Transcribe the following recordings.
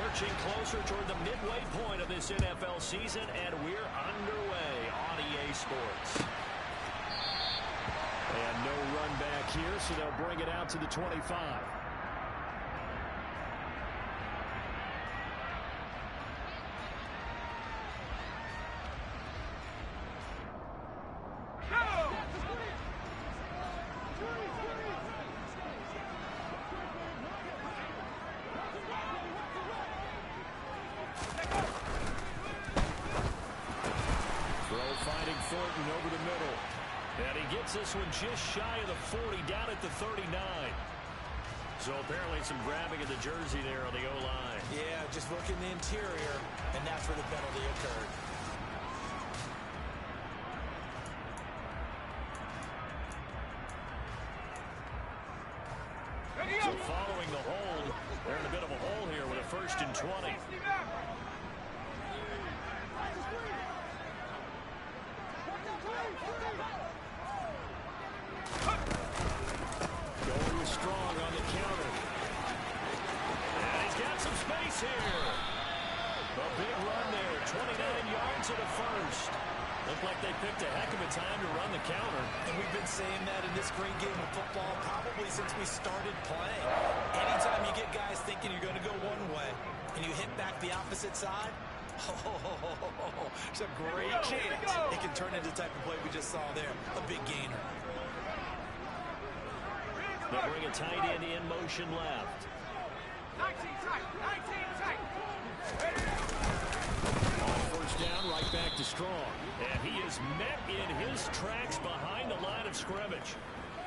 Marching closer toward the midway point of this NFL season, and we're underway on EA Sports. And no run back here, so they'll bring it out to the 25. Over the middle. And he gets this one just shy of the 40, down at the 39. So apparently some grabbing of the jersey there on the O-line. Yeah, just working the interior, and that's where the penalty occurred. So following the hold, they're in a bit of a hole here with a 1st and 20. Going strong on the counter. And he's got some space here. A big run there, 29 yards to the 1st. Looked like they picked a heck of a time to run the counter. And we've been saying that in this great game of football probably since we started playing. Anytime you get guys thinking you're going to go one way and you hit back the opposite side, it's a great chance it can turn into the type of play we just saw there. A big gainer. They'll bring a tight end in motion left. 19 tight, 19 tight. On 1st down, right back to Strong. And he is met in his tracks behind the line of scrimmage.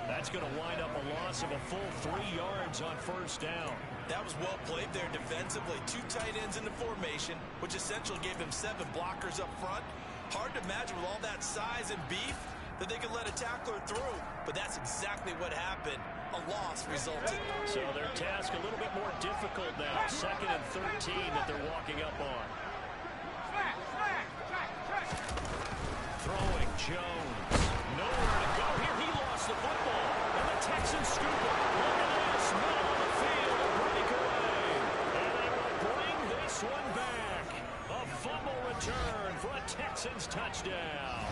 That's going to wind up a loss of a full 3 yards on 1st down. That was well played there defensively. 2 tight ends in the formation, which essentially gave him 7 blockers up front. Hard to imagine with all that size and beef that they could let a tackler through. But that's exactly what happened. A loss resulted. So their task a little bit more difficult now. 2nd and 13 that they're walking up on. Throwing Jones. Nowhere to go here. He lost the football. And the Texans scoop it. Look at this. Middle of the field. Breakaway. And they will bring this one back. A fumble return for a Texans touchdown.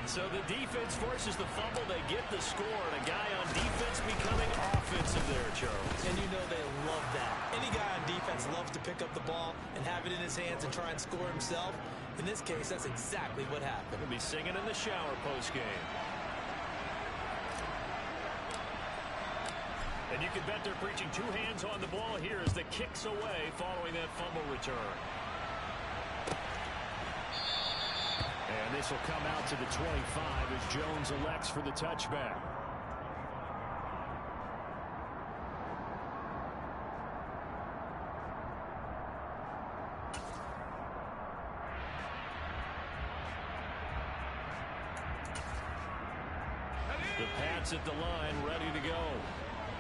So the defense forces the fumble. They get the score. And a guy on defense becoming offensive there, Charles. And you know they love that. Any guy on defense loves to pick up the ball and have it in his hands and try and score himself. In this case, that's exactly what happened. He'll be singing in the shower post-game. And you can bet they're preaching 2 hands on the ball here as the kicks away following that fumble return. And this will come out to the 25 as Jones elects for the touchback. The Pats at the line, ready to go.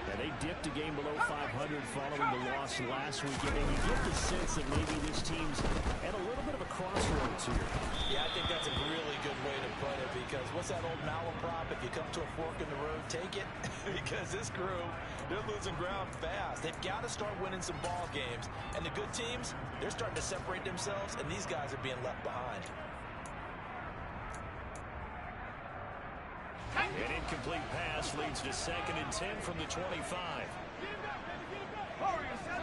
And they dipped a game below 500 following the loss last week. And you get the sense that maybe this team's at a little bit of a crossroads here. Yeah, I think that's a really good way to put it, because what's that old malaprop? If you come to a fork in the road, take it. Because this crew, they're losing ground fast. They've got to start winning some ball games. And the good teams, they're starting to separate themselves, and these guys are being left behind. An incomplete pass leads to 2nd and 10 from the 25. Warriors 17.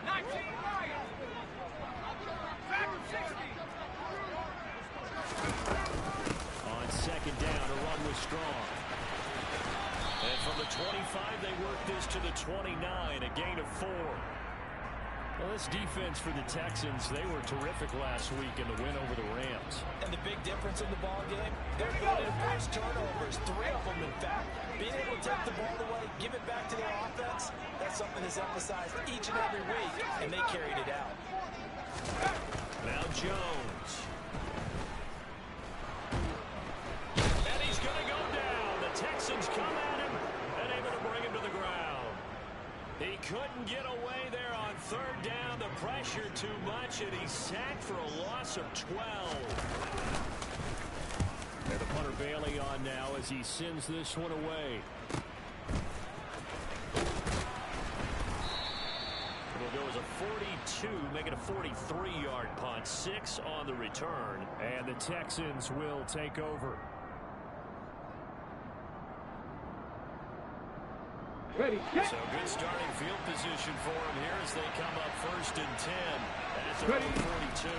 19 Lions. Back of 60. On 2nd down, a run was Strong. And from the 25, they work this to the 29, a gain of 4. Well, this defense for the Texans, they were terrific last week in the win over the Rams. And the big difference in the ball game, they're good at forced turnovers, 3 of them in fact. Being able to take the ball away, give it back to their offense, that's something that's emphasized each and every week, and they carried it out. Now Jones. And he's going to go down. The Texans come at him and able to bring him to the ground. He couldn't get away there on 3rd down. The pressure too much, and he's sacked for a loss of 12. And the punter Bailey on now as he sends this one away. 42, make it a 43-yard punt. 6 on the return. And the Texans will take over. Ready, get. So good starting field position for them here as they come up 1st and 10 at their own 42.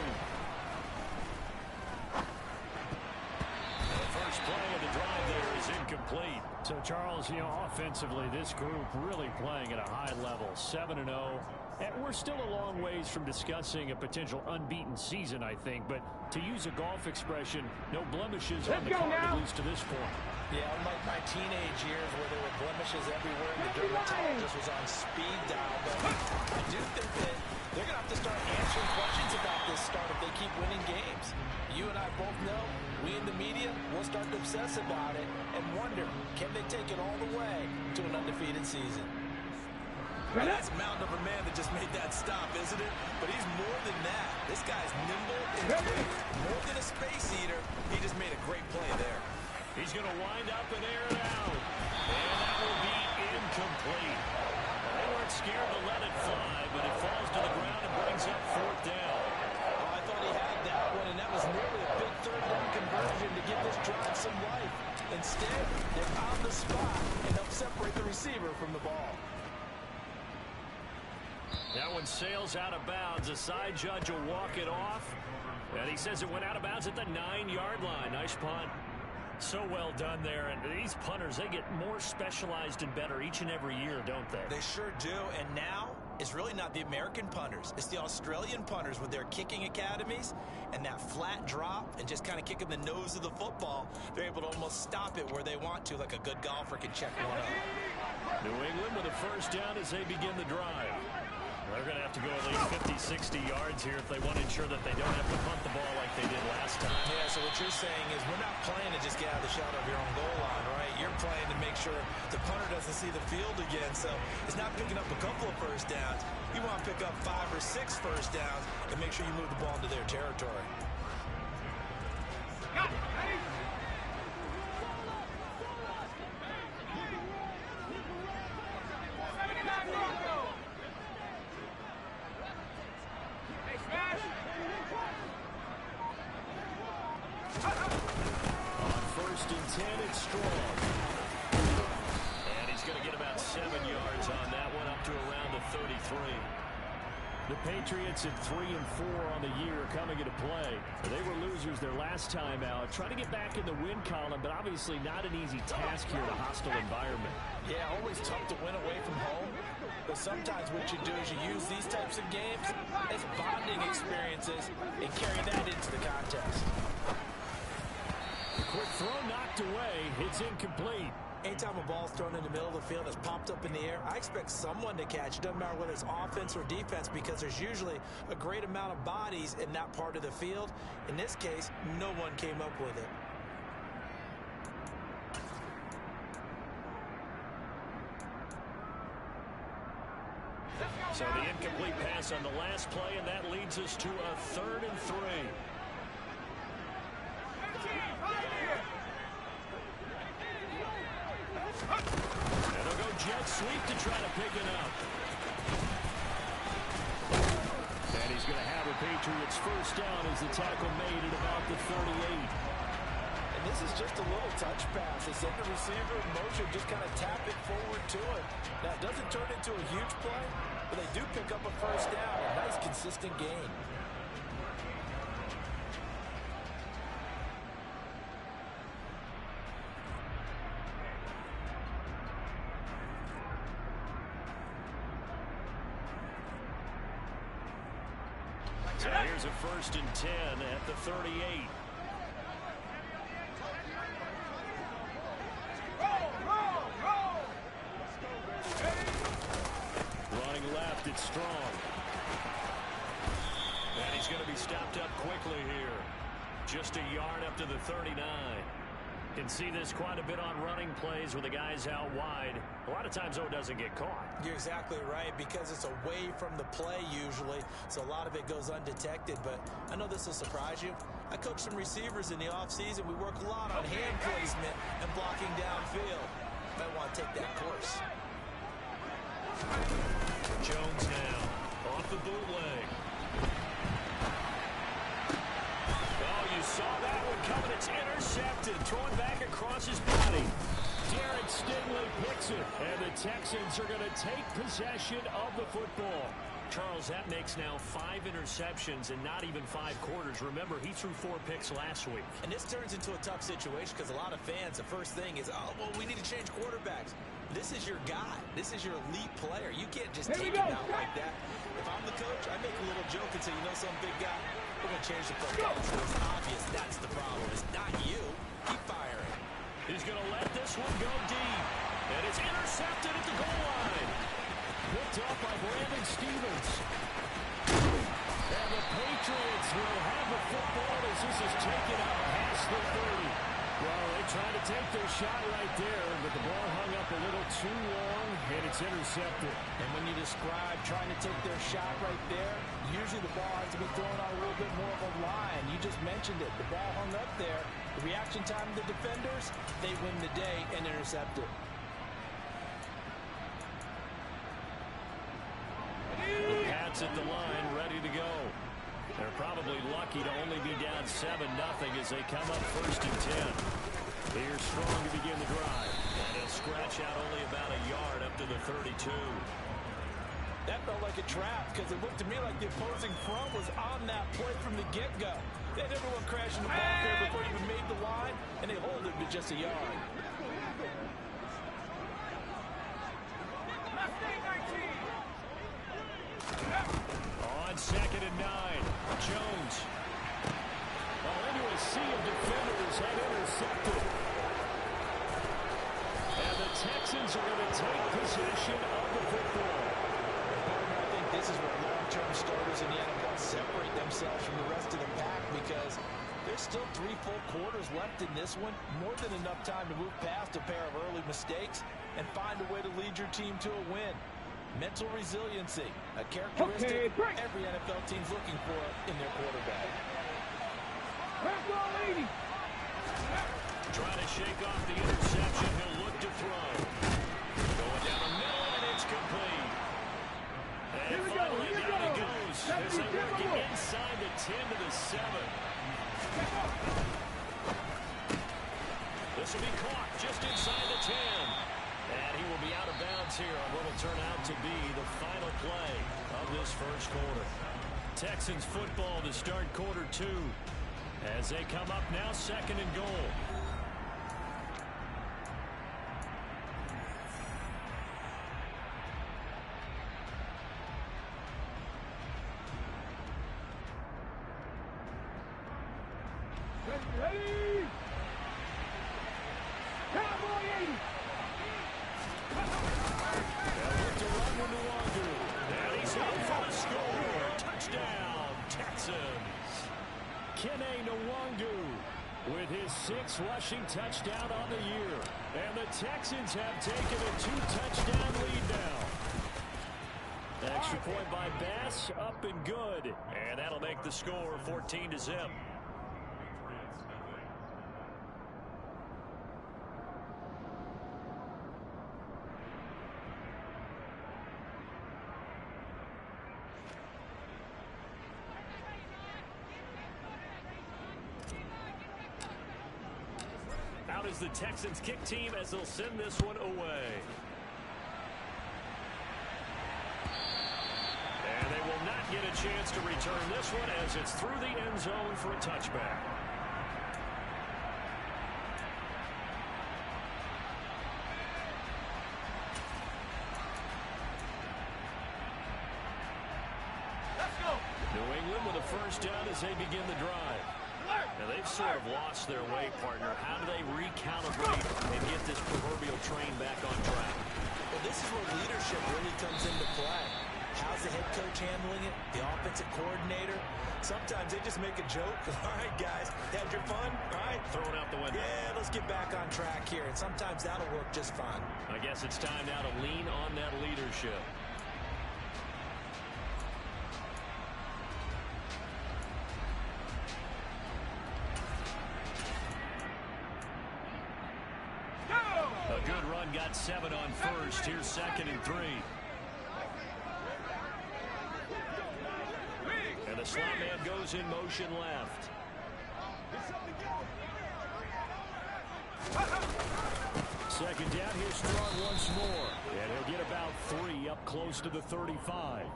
The first play of the drive there is incomplete. So, Charles, offensively, this group really playing at a high level, 7-0. And we're still a long ways from discussing a potential unbeaten season, I think. But to use a golf expression, no blemishes on the card, at least to this point. Yeah, unlike my teenage years where there were blemishes everywhere and the dermatologist was on speed dial. But I do think that they're going to have to start answering questions about this start if they keep winning games. You and I both know, we in the media will start to obsess about it and wonder, can they take it all the way to an undefeated season? Well, that's a mountain of a man that just made that stop, isn't it? But he's more than that. This guy's nimble and quick. More than a space eater, he just made a great play there. He's going to wind up and air it out. And that will be incomplete. They weren't scared to let it fly, but it falls to the ground and brings up 4th down. Oh, I thought he had that one, and that was nearly a big 3rd down conversion to give this drive some life. Instead, they're on the spot and help separate the receiver from the ball. That one sails out of bounds. A side judge will walk it off. And he says it went out of bounds at the 9-yard line. Nice punt. So well done there. And these punters, they get more specialized and better each and every year, don't they? They sure do. And now, it's really not the American punters. It's the Australian punters with their kicking academies and that flat drop and just kind of kicking the nose of the football. They're able to almost stop it where they want to, like a good golfer can check one up. New England with a 1st down as they begin the drive. They're going to have to go at least 50, 60 yards here if they want to ensure that they don't have to punt the ball like they did last time. Yeah, so what you're saying is we're not playing to just get out of the shadow of your own goal line, right? You're playing to make sure the punter doesn't see the field again. So it's not picking up a couple of 1st downs. You want to pick up 5 or 6 1st downs and make sure you move the ball into their territory. Got it. Ready? On 1st and 10, it's Strong. And he's going to get about 7 yards on that one, up to around the 33. The Patriots at 3-4 on the year coming into play. They were losers their last time out, trying to get back in the win column, but obviously not an easy task here in a hostile environment. Yeah, always tough to win away from home. But sometimes what you do is you use these types of games as bonding experiences and carry that into the contest. Quick throw knocked away. It's incomplete. Anytime a ball's thrown in the middle of the field that's popped up in the air, I expect someone to catch it. Doesn't matter whether it's offense or defense, because there's usually a great amount of bodies in that part of the field. In this case, no one came up with it. So the incomplete pass on the last play, and that leads us to a 3rd and 3. And they'll go jet sweep to try to pick it up. And he's going to have a Patriots 1st down as the tackle made at about the 38. And this is just a little touch pass. They send the receiver in motion, just kind of tap it forward to him. Now, it doesn't turn into a huge play, but they do pick up a 1st down. A nice, consistent gain. So here's a 1st and 10 at the 38. Running left, it's Strong. And he's going to be stopped up quickly here. Just a yard up to the 39. Can see this quite a bit on running plays with the guys out wide. A lot of times, though, it doesn't get caught. You're exactly right, because it's away from the play usually, so a lot of it goes undetected. But I know this will surprise you. I coach some receivers in the offseason. We work a lot on hand placement and blocking downfield. Might want to take that course. Jones now Off the bootleg. Oh, you saw that one coming. It's intercepted. Throwing back across his body. Jared Stingley picks it. And the Texans are going to take possession of the football. Charles, that makes now 5 interceptions and not even 5 quarters. Remember, he threw 4 picks last week. And this turns into a tough situation because a lot of fans, the first thing is, oh, well, we need to change quarterbacks. This is your guy. This is your elite player. You can't just take him out like that. If I'm the coach, I make a little joke and say, you know, some big guy, we're going to change the play. So it's obvious that's the problem. It's not you. Keep firing. He's going to let this one go deep. And it's intercepted at the goal line. Picked off by Brandon Stevens. And the Patriots will have the football as this is taken out past the 30. Well, they tried to take their shot right there, but the ball hung up a little too long, and it's intercepted. And when you describe trying to take their shot right there, usually the ball has to be thrown on a little bit more of a line. You just mentioned it. The ball hung up there. The reaction time of the defenders, they win the day and intercept it. The Pats at the line, ready to go. They're probably lucky to only be down 7-0 as they come up 1st and 10. Here's Strong to begin the drive. And he'll scratch out only about a yard up to the 32. That felt like a trap because it looked to me like the opposing front was on that play from the get-go. They had everyone crashing the ball there before he even made the line, and they hold it to just a yard. On 2nd and 9, Jones. Oh, into a sea of defenders had intercepted. And the Texans are going to take possession of the football. I think this is where long-term starters in the NFL separate themselves from the rest of the pack because there's still 3 full quarters left in this one. More than enough time to move past a pair of early mistakes and find a way to lead your team to a win. Mental resiliency, a characteristic every NFL team's looking for in their quarterback. Trying to shake off the interception. He'll look to throw. Going down the middle, and it's complete. And finally, down he goes as they work it inside the 10 to the 7. This will be caught just inside the 10. And he will be out of bounds here on what will turn out to be the final play of this first quarter. Texans football to start quarter 2 as they come up now 2nd and goal. Ready? Cowboy 80. They'll look to run with Nwangu. And he's up for the score. Touchdown, Texans. Kene Nwangu with his 6th rushing touchdown on the year. And the Texans have taken a 2-touchdown lead now. Extra point by Bass, up and good. And that'll make the score 14-0. Out is the Texans kick team as they'll send this one away. And they will not get a chance to return this one as it's through the end zone for a touchback. Let's go. New England with a first down as they begin the drive. Now they've sort of lost their way, partner. How do they recalibrate and get this proverbial train back on track? Well, this is where leadership really comes into play. How's the head coach handling it? The offensive coordinator? Sometimes they just make a joke. All right, guys, had your fun? All right. Throw it out the window. Yeah, let's get back on track here. And sometimes that'll work just fine. I guess it's time now to lean on that leadership. A good run, got 7 on first. Here's 2nd and 3. the slot man goes in motion left. Second down, here's Strong once more. And he'll get about 3 up close to the 35.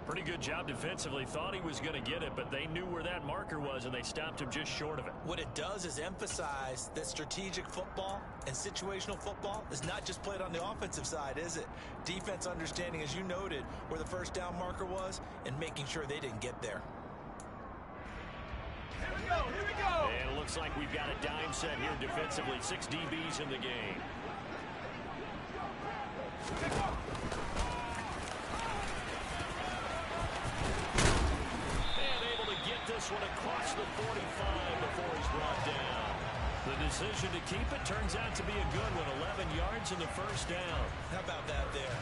Pretty good job defensively. Thought he was going to get it, but they knew where that marker was, and they stopped him just short of it. What it does is emphasize that strategic football and situational football is not just played on the offensive side, is it? Defense understanding, as you noted, where the first down marker was and making sure they didn't get there. Here we go, here we go! And it looks like we've got a dime set here defensively. 6 DBs in the game. This one across the 45 before he's brought down. The decision to keep it turns out to be a good one. 11 yards in the first down. How about that there?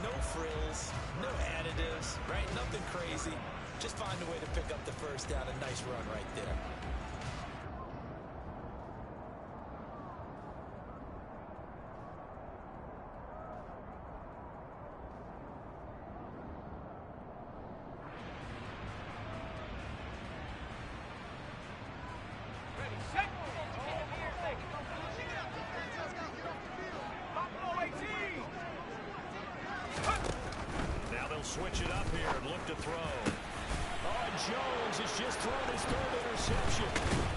No frills, no additives, right? Nothing crazy. Just find a way to pick up the first down. A nice run right there. Switch it up here and look to throw. Oh, and Jones has just thrown his 3rd interception.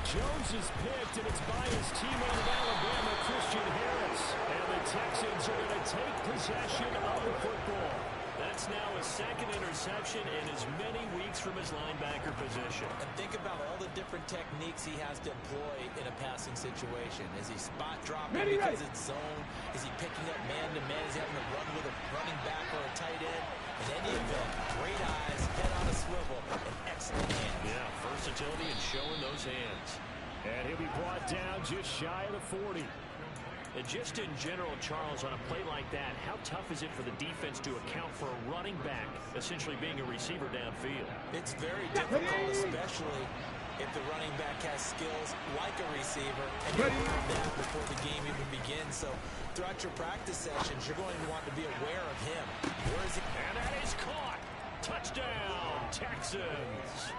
Jones is picked, and it's by his teammate at Alabama, Christian Harris. And the Texans are going to take possession of the football. That's now his 2nd interception in as many weeks from his linebacker position. And think about all the different techniques he has to employ in a passing situation. Is he spot dropping because it's zone? Is he picking up man-to-man? Is he having to run with a running back or a tight end? In any event, great eyes, head on a swivel, and excellent hands. Yeah, versatility and showing those hands. And he'll be brought down just shy of the 40. And just in general, Charles, on a play like that, how tough is it for the defense to account for a running back essentially being a receiver downfield? It's very difficult, especially if the running back has skills like a receiver, and you learn that before the game even begins. So throughout your practice sessions, you're going to want to be aware of him. Where is he? And that is caught. Touchdown, Texans.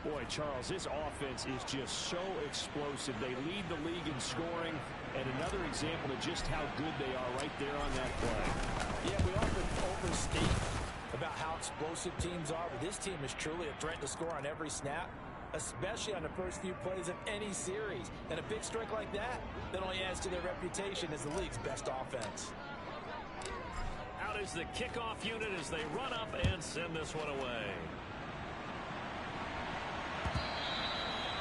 Boy, Charles, this offense is just so explosive. They lead the league in scoring, and another example of just how good they are right there on that play. Yeah, we often overstate about how explosive teams are, but this team is truly a threat to score on every snap, especially on the first few plays of any series. And a big strike like that only adds to their reputation as the league's best offense. Out is the kickoff unit as they run up and send this one away.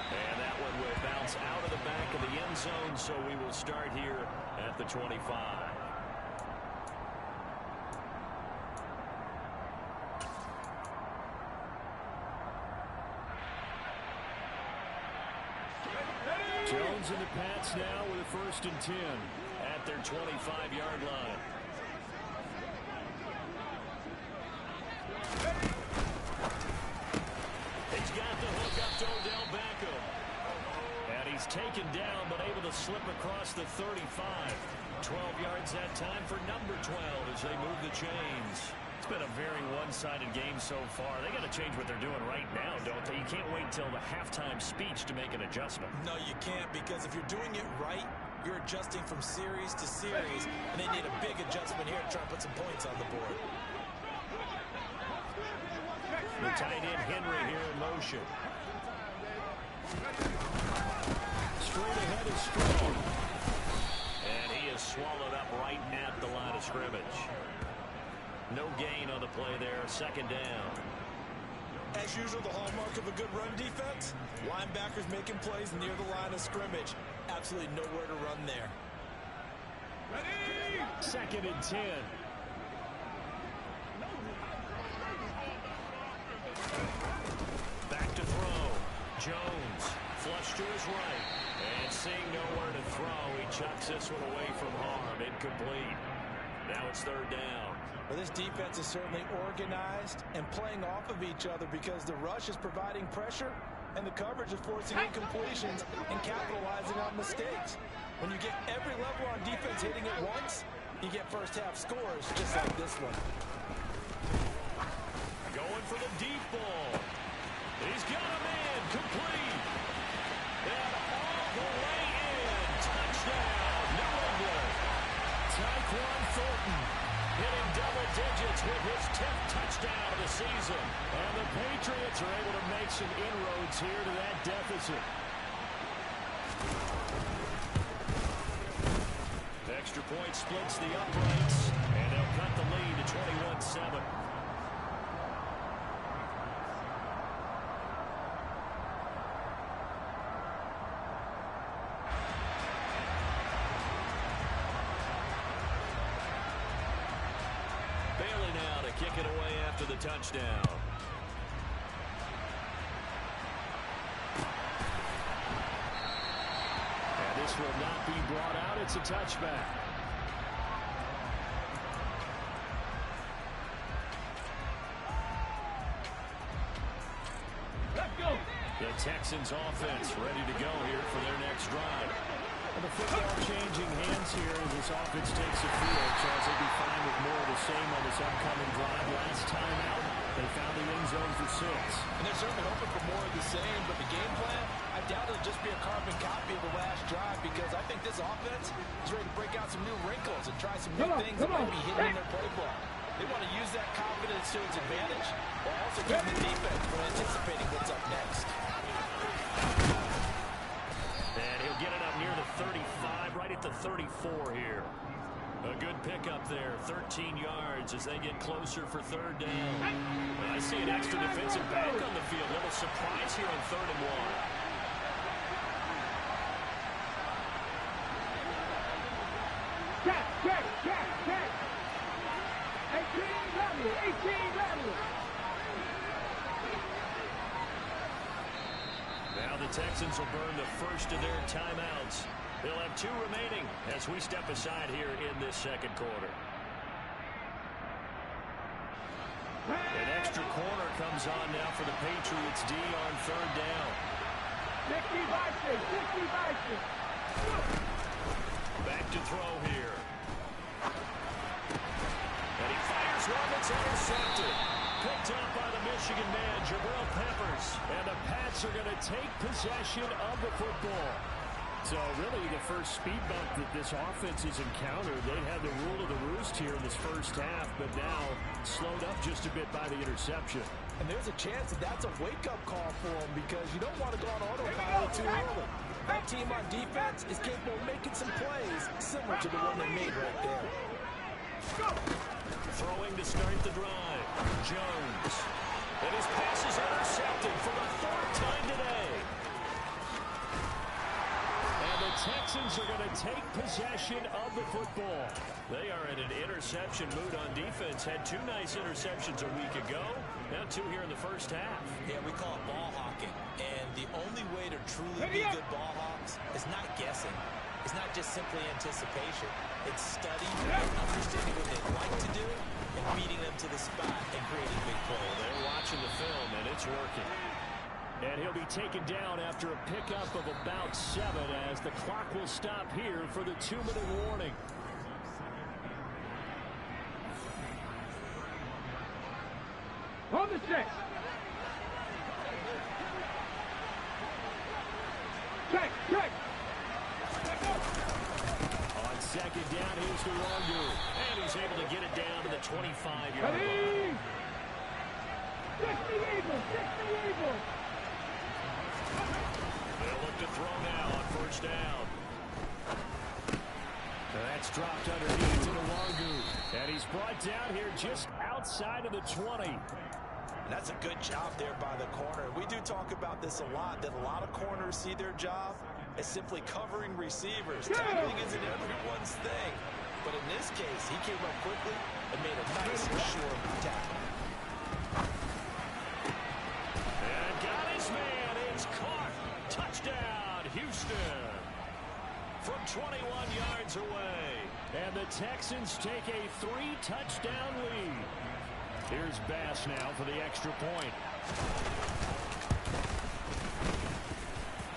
And that one will bounce out of the back of the end zone, so we will start here at the 25. Jones in the Pats now with a 1st and 10 at their 25-yard line. He's got the hook up to Odell Beckham. And he's taken down but able to slip across the 35. 12 yards that time for number 12 as they move the chains. It's been a very one-sided game so far. They got to change what they're doing right now, don't they? You can't wait until the halftime speech to make an adjustment. No, you can't, because if you're doing it right, you're adjusting from series to series, and they need a big adjustment here to try and put some points on the board. The tight end Henry here in motion. Straight ahead is Strong. And he is swallowed up right at the line of scrimmage. No gain on the play there. 2nd down. As usual, the hallmark of a good run defense, linebackers making plays near the line of scrimmage. Absolutely nowhere to run there. Ready? 2nd and 10. Back to throw. Jones flush to his right. And seeing nowhere to throw, he chucks this one away from harm. Incomplete. Now it's 3rd down. Well, this defense is certainly organized and playing off of each other because the rush is providing pressure and the coverage is forcing incompletions and capitalizing on mistakes. When you get every level on defense hitting it once, you get first half scores just like this one. for the deep ball. He's got a man complete. And all the way in. Touchdown, New England. Tyquan Thornton hitting double digits with his 10th touchdown of the season. And the Patriots are able to make some inroads here to that deficit. Extra point splits the uprights, and they'll cut the lead to 21-7. Bailey now to kick it away after the touchdown. This will not be brought out. It's a touchback. Let's go. The Texans offense ready to go here for their next drive. And the football changing hands here as this offense takes the field. Charles, they'll be fine with more of the same on this upcoming drive. Last time out, they found the end zone for 6. And they're certainly hoping for more of the same, but the game plan, I doubt it'll just be a carbon copy of the last drive, because I think this offense is ready to break out some new wrinkles and try some new things that might be hidden in their playbook. They want to use that confidence to its advantage, while also keeping the defense from anticipating what's up next. And he'll get it up near the 35, right at the 34 here. A good pickup there, 13 yards as they get closer for third down. And I see an extra defensive back on the field. Little surprise here on 3rd and 1. Check. 18 level. Now the Texans will burn the first of their timeouts. They'll have 2 remaining as we step aside here in this second quarter. An extra corner comes on now for the Patriots D on 3rd down. 60. Back to throw here. And he fires one that's intercepted. Picked up by the Michigan man, Jabril Peppers. And the Pats are going to take possession of the football. So really the first speed bump that this offense has encountered. They had the rule of the roost here in this first half, but now slowed up just a bit by the interception. And there's a chance that that's a wake-up call for them, because you don't want to go on autopilot too early. That team on defense is capable of making some plays similar to the one they made right there. Throwing to start the drive. Jones. And his pass is intercepted for the 4th time today. And the Texans are going to take possession of the football. They are in an interception mood on defense. Had 2 nice interceptions a week ago. Now 2 here in the first half. Yeah, we call it ball hawking. And the only way to truly be good ball hawks is not guessing. It's not just simply anticipation. It's studying and understanding what they'd like to do and beating them to the spot and creating big plays. They're watching the film, and it's working. And he'll be taken down after a pickup of about 7 as the clock will stop here for the 2-minute warning. On the 6. Check. On 2nd down, here's the Longu. And he's able to get it down to the 25-yard line. 60 Eagles. They'll look to throw now on 1st down. That's dropped underneath to the Longu. And he's brought down here just outside of the 20. And that's a good job there by the corner. We do talk about this a lot, that a lot of corners see their job as simply covering receivers. Tackling isn't everyone's thing. But in this case, he came up quickly and made a nice and short tackle. And got his man. It's caught. Touchdown, Houston. From 21 yards away. And the Texans take a 3-touchdown lead. Here's Bass now for the extra point.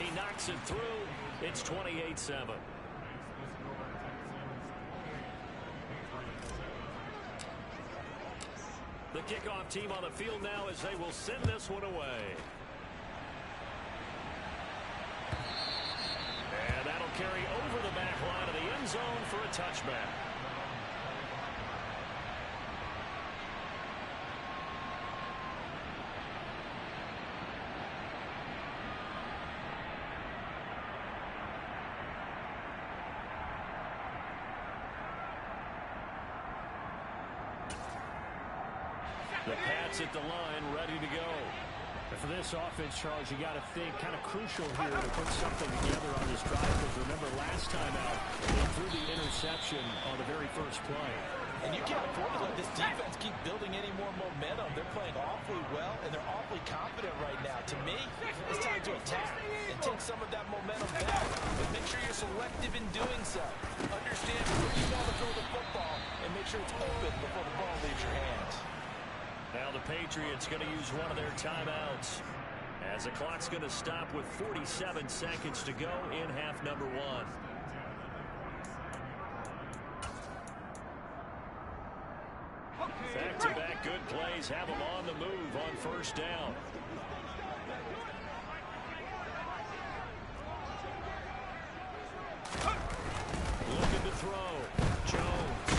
He knocks it through. It's 28-7. The kickoff team on the field now as they will send this one away. And that'll carry over the back line of the end zone for a touchback. The Pats at the line, ready to go. For this offense, Charles, you got to think kind of crucial here to put something together on this drive. Because remember, last time out, they threw the interception on the very first play. And you can't afford to let this defense keep building any more momentum. They're playing awfully well, and they're awfully confident right now. To me, it's time to attack and take some of that momentum back. But make sure you're selective in doing so. Understand where you want to throw the football, and make sure it's open before the ball leaves your hands. Now the Patriots going to use one of their timeouts as the clock's going to stop with 47 seconds to go in half number one. Back-to-back good plays have them on the move on first down. Looking to throw. Jones.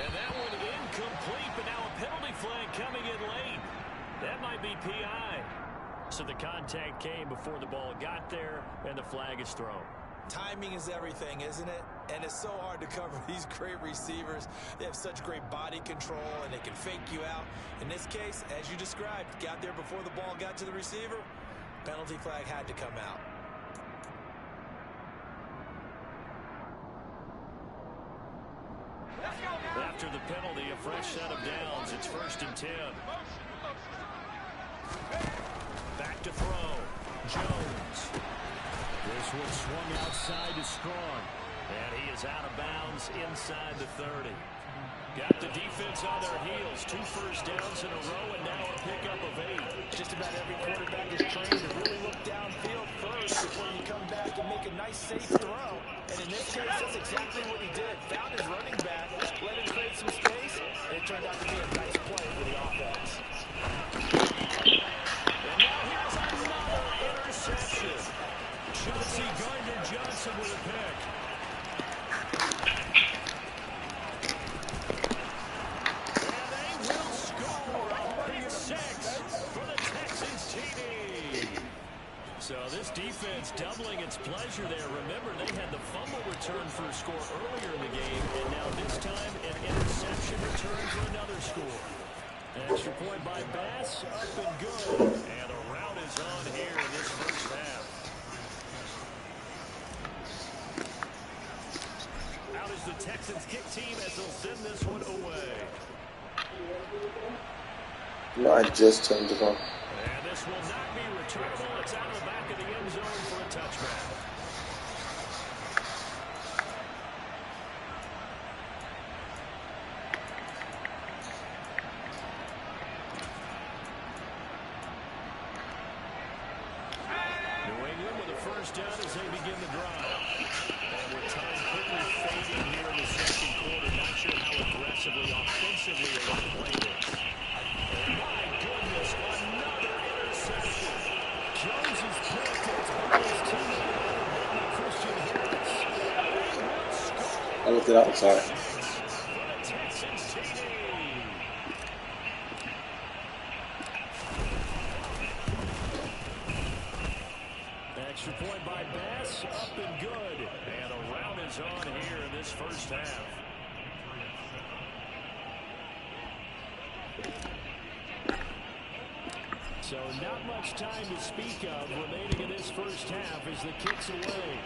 And that one incomplete, but now a penalty flag coming in late. That might be PI. So the contact came before the ball got there, and the flag is thrown. Timing is everything, isn't it? And it's so hard to cover these great receivers. They have such great body control, and they can fake you out. In this case, as you described, got there before the ball got to the receiver. Penalty flag had to come out. After the penalty, a fresh set of downs. It's 1st and 10. Back to throw. Jones. This one swung outside to Strong. And he is out of bounds inside the 30. Got the defense on their heels. 2 first downs in a row, and now a pickup of 8. Just about every quarterback is trained to really look downfield first before you come back and make a nice, safe throw. And in this case, that's exactly what he did. Found his running back, let him create some space, and it turned out to be a nice play for the offense. And now here's another interception. Chauncey Gardner-Johnson with a pick. And they will score a big 6 for the Texans TD. So this defense doubling its pleasure there. Remember, they had the fumble return for a score earlier in the game, and now this time an interception return for another score. Extra point by Bass, up and good. And a rout is on here in this first half. Out is the Texans kick team as they'll send this one away. No, I just turned it on. And this will not be returnable. It's out of the back of the end zone for a touchback. New England with a first down as they begin the drive. And with time quickly fading here in the second quarter, not sure how aggressively, offensively they want to play this. And my goodness, another interception. Jones is picked, and it's by his teammate, Christian Harris. They will score. I looked it up, sorry. For the Texans TD. Extra point by Bass, up and good. And a rout is on here in this first half. So not much time to speak of remaining in this first half as the kick's away.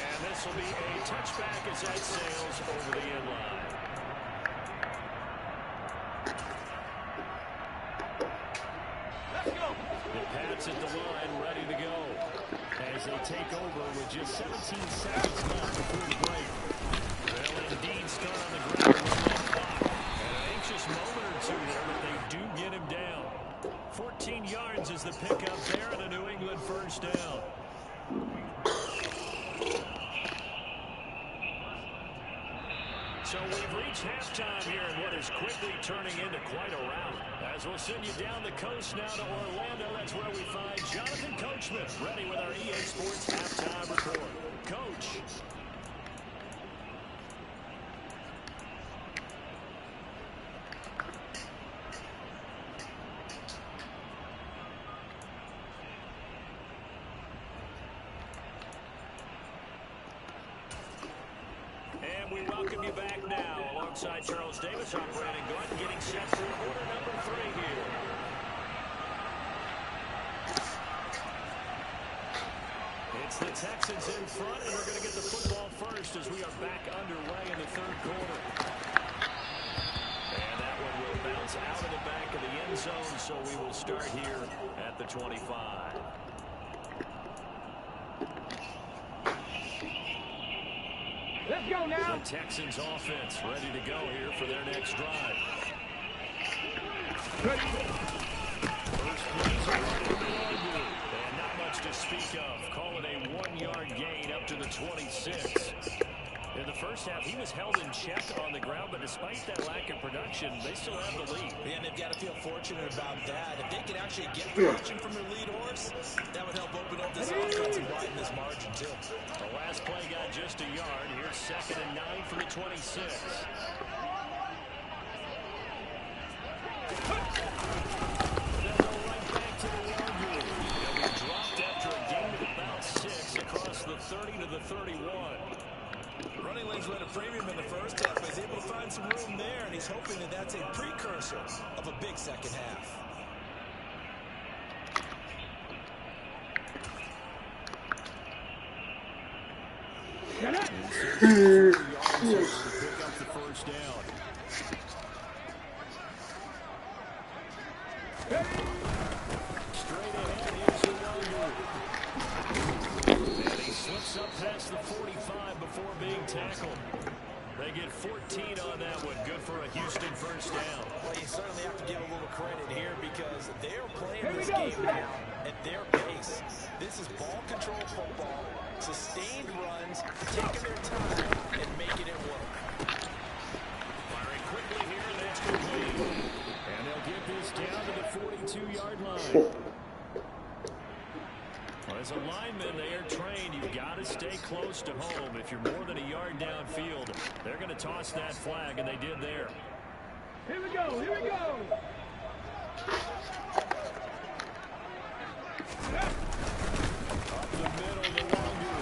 And this will be a touchback as that sails over the end line. The Pats at the line, ready to go. As they take over with just 17 seconds left before the break. They'll indeed start on the ground with that clock. And an anxious moment or two there, but they do get him down. 14 yards is the pickup there, and a New England first down. So So we've reached halftime here in what is quickly turning into quite a rout. As we'll send you down the coast now to Orlando, that's where we find Jonathan Coachman, ready with our EA Sports halftime report. Coach. And we welcome you back now. Alongside Charles Davis, I'm Brandon Gordon, getting set for quarter number 3 here. It's the Texans in front, and they're going to get the football first as we are back underway in the third quarter. And that one will bounce out of the back of the end zone, so we will start here at the 25. Let's go now. The Texans offense ready to go here for their next drive. First plays are running the ball, and not much to speak of. Call it a 1-yard gain up to the 26. In the first half, he was held in check on the ground, but despite that lack of production, they still have the lead. And they've got to feel fortunate about that. If they can actually get production from their lead horse, that would help open up this offense and widen this margin, too. The last play got just a yard. Here's 2nd and 9 from the 26. They'll go right back to the line here. They'll be dropped after a gain of about 6 across the 30 to the 31. Running lanes were at a premium in the first half, but he's able to find some room there, and he's hoping that that's a precursor of a big second half. Get up. Pick up the first down. Straight ahead, here's the logo. And he slips up past the 45 before being tackled. They get 14 on that one. Good for a Houston first down. Well, you certainly have to give a little credit here because they're playing this game now at their pace. This is ball control football, sustained runs, taking their time, and making it work. Firing quickly here, and that's complete. And they'll get this down to the 42-yard line. Well, as a lineman, they are trained. You've got to stay close to home. If you're more than a yard downfield, they're going to toss that flag, and they did there. Here we go. Here we go. Up the middle, the longer.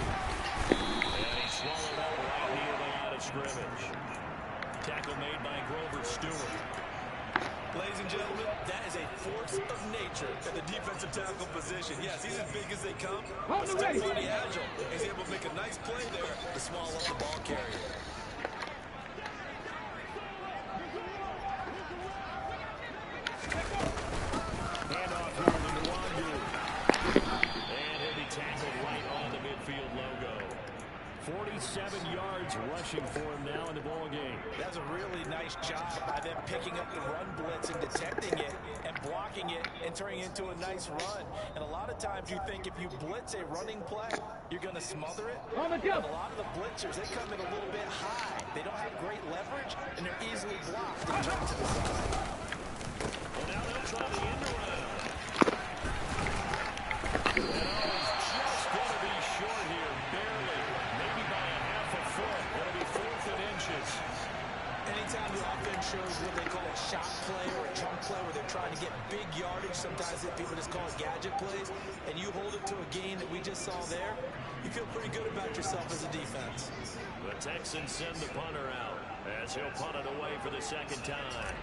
And he swallowed that right near the line of scrimmage. Tackle made by Grover Stewart. Ladies and gentlemen, that is a force of nature at the defensive tackle position. Yes, he's as big as they come, but still plenty agile. He's able to make a nice play there to swallow the ball carrier. Handoff here to Nwangu. And he'll be tackled right on the midfield logo. 47 yards rushing for him now in the ball game. That's a really nice job by them picking up the run blitz and detecting it and blocking it and turning it into a nice run. And a lot of times you think if you blitz a running play, you're going to smother it. On the But jump. a lot of the blitzers, they come in a little bit high. They don't have great leverage, and they're easily blocked and jumped to the side. Well, now they'll try the end around. And he's just going to be short here, barely. Maybe by a half a foot. It'll be 4th and inches. Anytime the offense shows what they call a shot play or a chunk play where they're trying to get big yardage, sometimes people just call it gadget plays, and you hold it to a gain that we just saw there, you feel pretty good about yourself as a defense. The Texans send the punter out as he'll punt it away for the second time.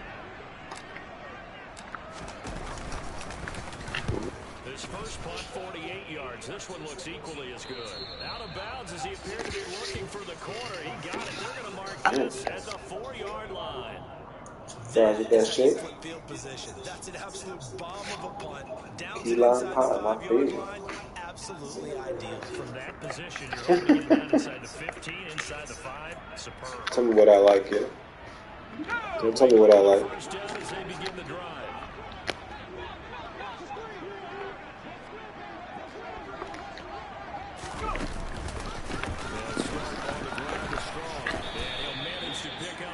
His first punt, 48 yards. This one looks equally as good. Out of bounds as he appeared to be looking for the corner. He got it. They're going to mark this at the 4-yard line. That shit. Field position. That's an absolute bomb of a punt. Down to Key the line inside pot, the my 5-yard favorite. line. Absolutely ideal. From that position, you're able to get it down inside the 15, inside the 5. Superb. Tell me what I like here. Tell me what I like. First down as they begin the drive. They'll start on the ground is strong. And he'll manage to pick up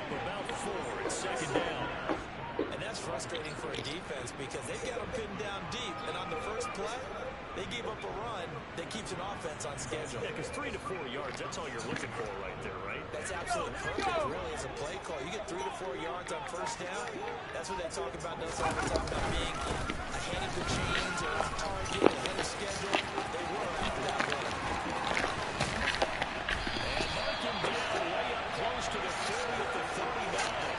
up a run that keeps an offense on schedule. Yeah, because 3 to 4 yards, that's all you're looking for right there, right? That's absolutely perfect, really, as a play call. You get 3 to 4 yards on first down. That's what they talk about us all the time, about being ahead of the chains or on target, ahead of schedule. They were after that run. And Markin Bell way up close to the 40 at the 39.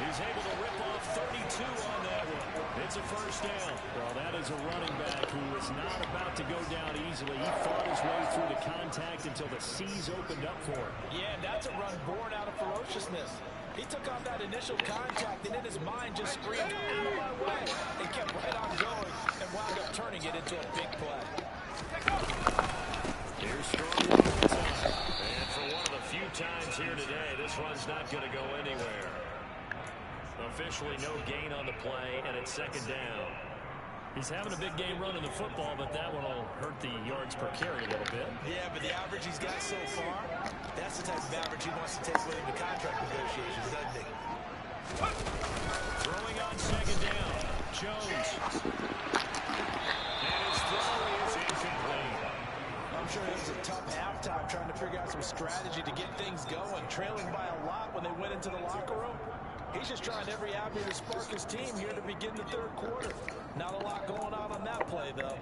He's able to rip off 32 on that one. It's a first down. Well, that is a running back who is not about to go down easily. He fought his way through the contact until the seas opened up for him. Yeah, that's a run born out of ferociousness. He took on that initial contact, and in his mind just screamed, out of my way, and kept right on going and wound up turning it into a big play. Here's strong one at the time. And for one of the few times here today, this one's not going to go anywhere. Officially no gain on the play, and it's second down. He's having a big game running the football, but that one will hurt the yards per carry a little bit. Yeah, but the average he's got so far, that's the type of average he wants to take with him to contract negotiations, doesn't he? Throwing on second down. Jones. And his throw is incomplete. I'm sure it was a tough halftime trying to figure out some strategy to get things going, trailing by a lot when they went into the locker room. He's just trying every avenue to spark his team here to begin the third quarter. Not a lot going on that play, though.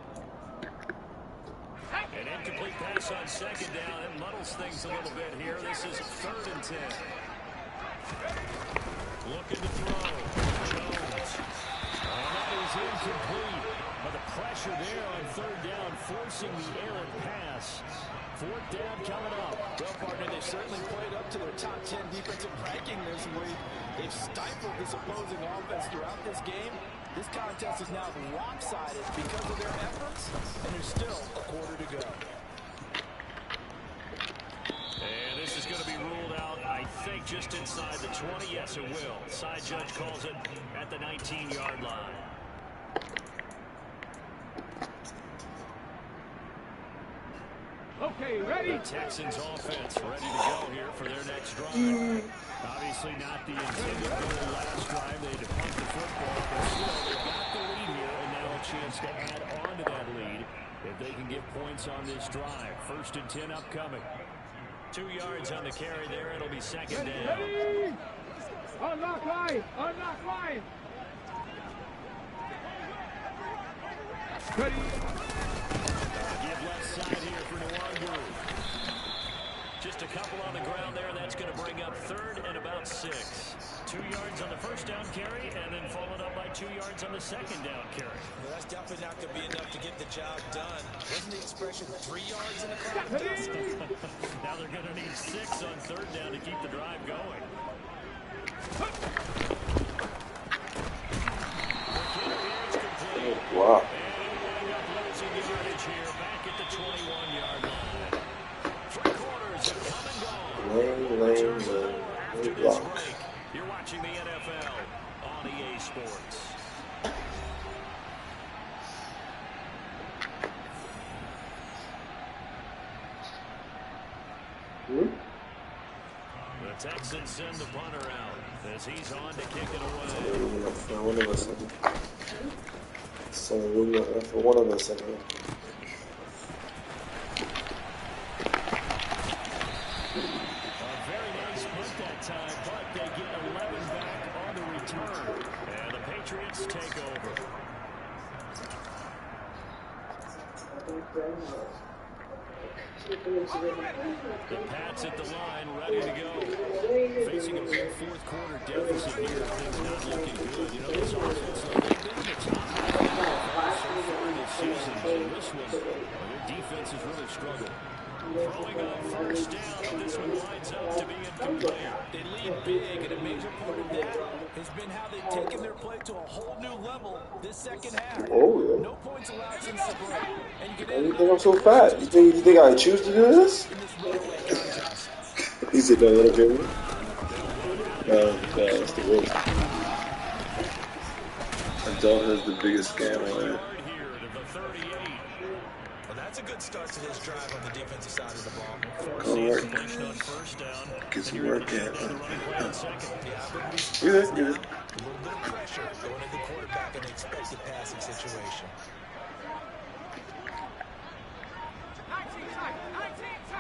An incomplete pass on second down. It muddles things a little bit here. This is 3rd and 10. Looking to throw. Jones. And that is incomplete. But the pressure there on 3rd down, forcing the errant pass. 4th down coming up. Well, partner, they've certainly played up to their top 10 defensive ranking this week. They've stifled this opposing offense throughout this game. This contest is now lopsided because of their efforts, and there's still a quarter to go. And this is going to be ruled out, I think, just inside the 20. Yes, it will. Side judge calls it at the 19-yard line. Okay, ready? The Texans offense ready to go here for their next drive. Obviously not the intended goal last drive. They had to punt the football, but still, they've got the lead here, and now a chance to add on to that lead if they can get points on this drive. 1st and 10 upcoming. 2 yards on the carry there. It'll be second down. Ready? Unlock line! Unlock line! Ready? Give left side here for Nwangwu. Just a couple on the ground there. That's going to bring up 3rd and about 6. 2 yards on the first down carry, and then followed up by 2 yards on the second down carry. Well, that's definitely not going to be enough to get the job done. Wasn't the expression 3 yards in the contest? Now they're going to need 6 on 3rd down to keep the drive going. Wow. Losing yardage here, back at the 21-yard line. 3 quarters have come and gone. After this break, you're watching the NFL on EA Sports. The Texans send the punter out as he's on to kick it away. One of us. So for one of us. A very nice punt that time, but they get 11 back on the return. And the Patriots take over. The Pats at the line, ready to go. Facing a big 4th quarter deficit here. Things not looking good. You know, this offense, they've been the top so far this season. So this one, their defense has really struggled. Throwing on first down, this one winds up to be incomplete. They lead big, and a major part of that has been how they've taken their play to a whole new level this second half. Oh, yeah. No points allowed since the break. And you You think I'm so fat? You think I choose to do this? He said, no, let him no, that's the worst. Adult has the biggest scam on it. Well, that's a good start to this drive on the defensive side of the ball. Come work. Get some work in. You good, you good. A little bit of pressure going into the quarterback in the expected passing situation.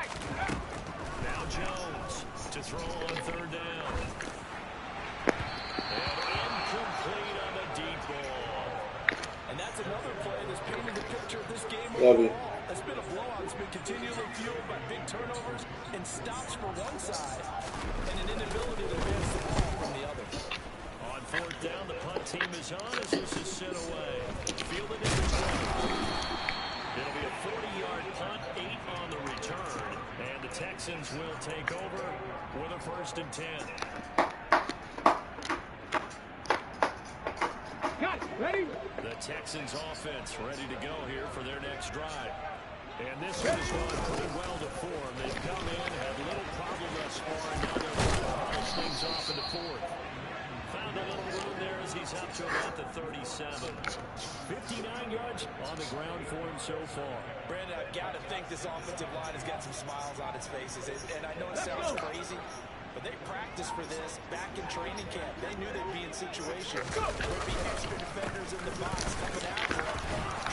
Now Jones to throw on third down. And incomplete on the deep ball. And that's another play that's painted the picture of this game Love it. overall. It's been a blowout. It's been continually fueled by big turnovers and stops for one side and an inability to advance the ball from the other. On fourth down, the punt team is on as this is sent away. Fielded in the play. It'll be a 40-yard punt, 8 on the return. And the Texans will take over with a 1st and 10. Ready? The Texans offense ready to go here for their next drive. And this one has gone pretty well to form. They've come in, had little problem thus far, and now they're trying to polish things off in the 4th. Found a little room there as he's up to about the 37. 59 yards on the ground for him so far. Brandon, I've got to think this offensive line has got some smiles on its faces. And I know it sounds crazy, but they practiced for this back in training camp. They knew they'd be in situations where there'd be extra defenders in the box coming after them,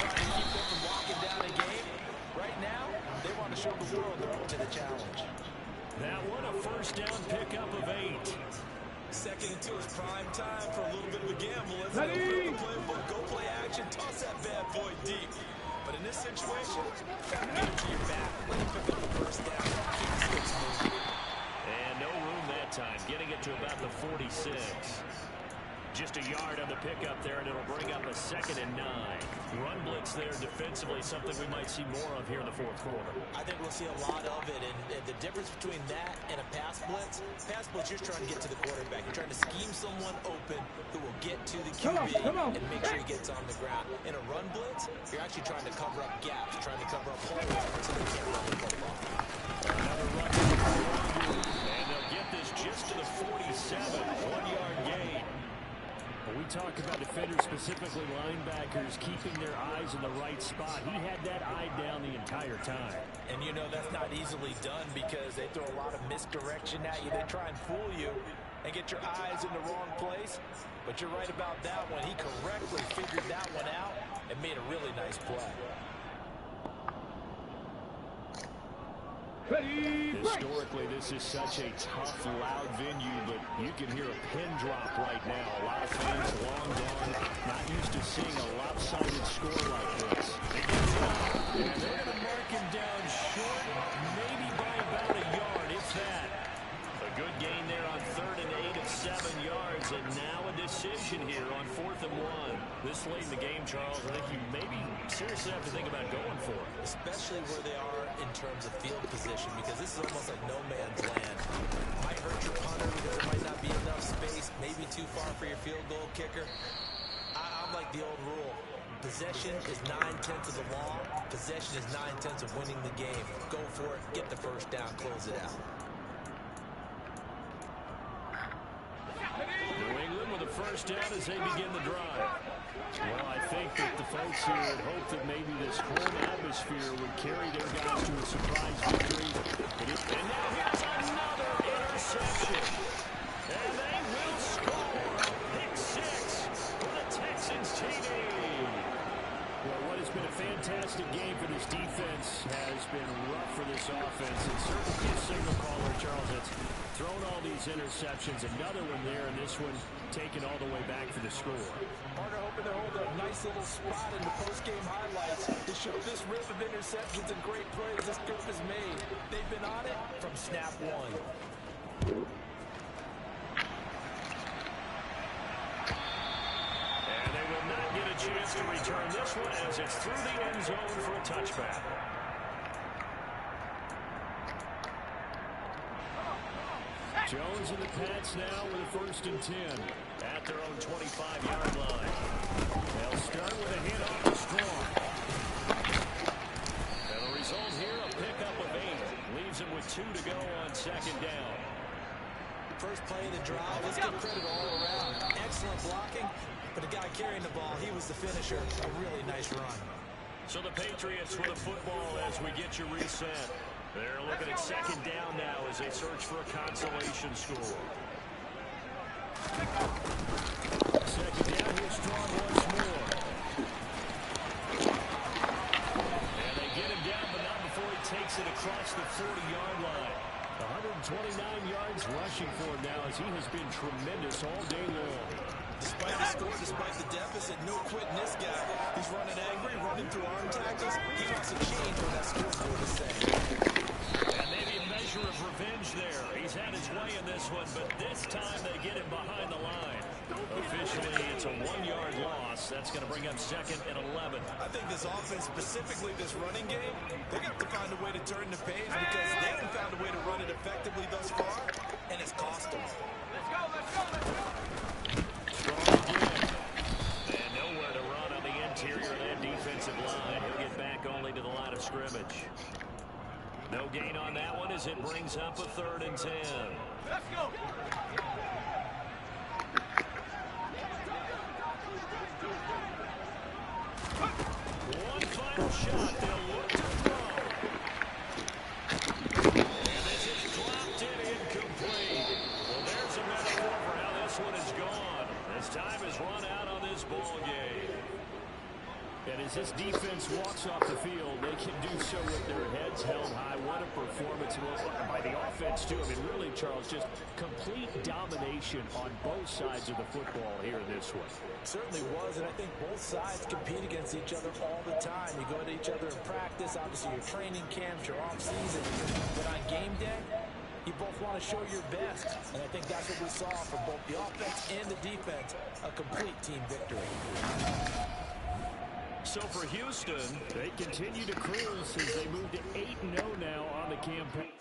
trying to keep them from walking down a game. Right now, they want to show the world they're up to the challenge. That one a 1st down pickup of 8. Second and 2 is prime time for a little bit of a gamble. Let's go the playbook, go play action, toss that bad boy deep. But in this situation, get him to your back, let him pick up the 1st down, keep the sticks moving. And no room that time, getting it to about the 46. Just a yard on the pickup there, and it'll bring up a 2nd and 9. Run blitz there defensively, something we might see more of here in the 4th quarter. I think we'll see a lot of it, and the difference between that and a pass blitz, you're trying to get to the quarterback. You're trying to scheme someone open who will get to the QB and make sure he gets on the ground. In a run blitz, you're actually trying to cover up gaps, trying to cover up holes so they can't run the football. Another run, and they'll get this just to the 47, 1-yard gain. We talk about defenders, specifically linebackers, keeping their eyes in the right spot. He had that eye down the entire time. And you know that's not easily done because they throw a lot of misdirection at you. They try and fool you and get your eyes in the wrong place. But you're right about that one. He correctly figured that one out and made a really nice play. Historically, this is such a tough, loud venue, but you can hear a pin drop right now. A lot of fans long gone, not used to seeing a lopsided score like this. And they're going to mark him down short, maybe by about a yard, if that. A good gain there on 3rd and 8 of 7 yards, and now a decision here on 4th and 1. This late in the game, Charles, I think you maybe seriously have to think about going for it. Especially where they are in terms of field position, because this is almost like no man's land. Might hurt your punter because there might not be enough space, maybe too far for your field goal kicker. I'm like the old rule. Possession is 9/10 of the law. Possession is 9/10 of winning the game. Go for it, get the 1st down, close it out. New England with a 1st down as they begin the drive. Well, I think that the folks here had hoped that maybe this home atmosphere would carry their guys to a surprise victory. And now here's another interception. And they will score. Pick 6 for the Texans TD. Well, what has been a fantastic game for this defense has been rough for this offense. And certainly the signal caller, Charles, that's thrown all these interceptions. Another one there, and this one taken all the way back for the score. Partner hoping to hold a nice little spot in the post-game highlights to show this rip of interceptions and great plays this group has made. They've been on it from snap 1. And they will not get a chance to return this one as it's through the end zone for a touchback. Jones in the Pats now with a 1st and 10 at their own 25-yard line. They'll start with a hit off the Strong. And the result here, a pickup of 8. Leaves him with 2 to go on 2nd down. First play of the drive, let's give credit all around. Excellent blocking, but the guy carrying the ball, he was the finisher. A really nice run. So the Patriots with a football as we get you reset. They're looking at 2nd down now as they search for a consolation score. 2nd down here, Strong once more. And they get him down, but not before he takes it across the 40-yard line. 129 yards rushing for him now as he has been tremendous all day long. Despite the score, despite the deficit, no quitting this guy. He's running angry, running through arm tackles. He wants to change what that scoreboard is saying. And maybe a measure of revenge there. He's had his way in this one, but this time they get him behind the line. Officially, it's a 1-yard loss. That's going to bring up 2nd and 11. I think this offense, specifically this running game, they're going to have to find a way to turn the page because they haven't found a way to run it effectively thus far, and it's cost them. Let's go, let's go, let's go. Strong again. And nowhere to run on the interior of that defensive line. He'll get back only to the line of scrimmage. No gain on that one as it brings up a 3rd and 10. Let's go. One final shot. They'll look to throw. And this is dropped in incomplete. Well, there's a metaphor for how this one is gone. As time has run out on this ball game. And as this defense walks off the field, they can do so with their heads held high. What a performance by the offense, too. I mean, really, Charles, just complete domination on both sides of the football here in this one. Certainly was, and I think both sides compete against each other all the time. You go to each other in practice, obviously your training camps, your off-season. But on game day, you both want to show your best. And I think that's what we saw from both the offense and the defense, a complete team victory. So for Houston, they continue to cruise as they move to 8-0 now on the campaign.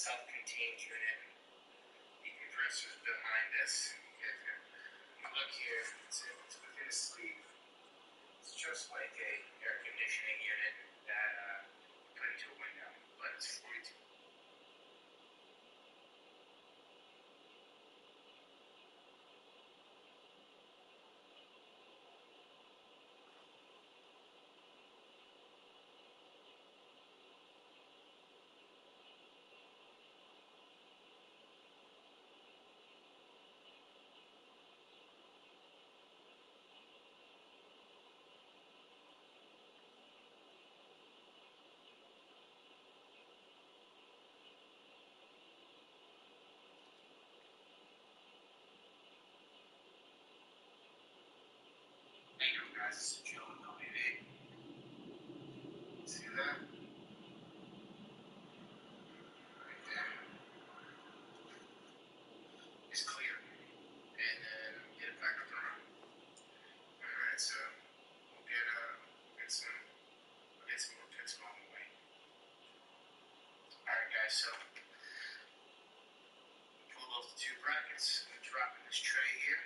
self-contained unit. The compressor's behind us. If you look here, it's within a sleeve. It's just like a air conditioning unit that you put into a window, but it's 42. There you go, guys. This is Joe and WV. See that? Right there. It's clear. And then get it back up and running. Alright, so we'll get some more picks along the way. Alright guys, so pull off the two brackets and drop in this tray here.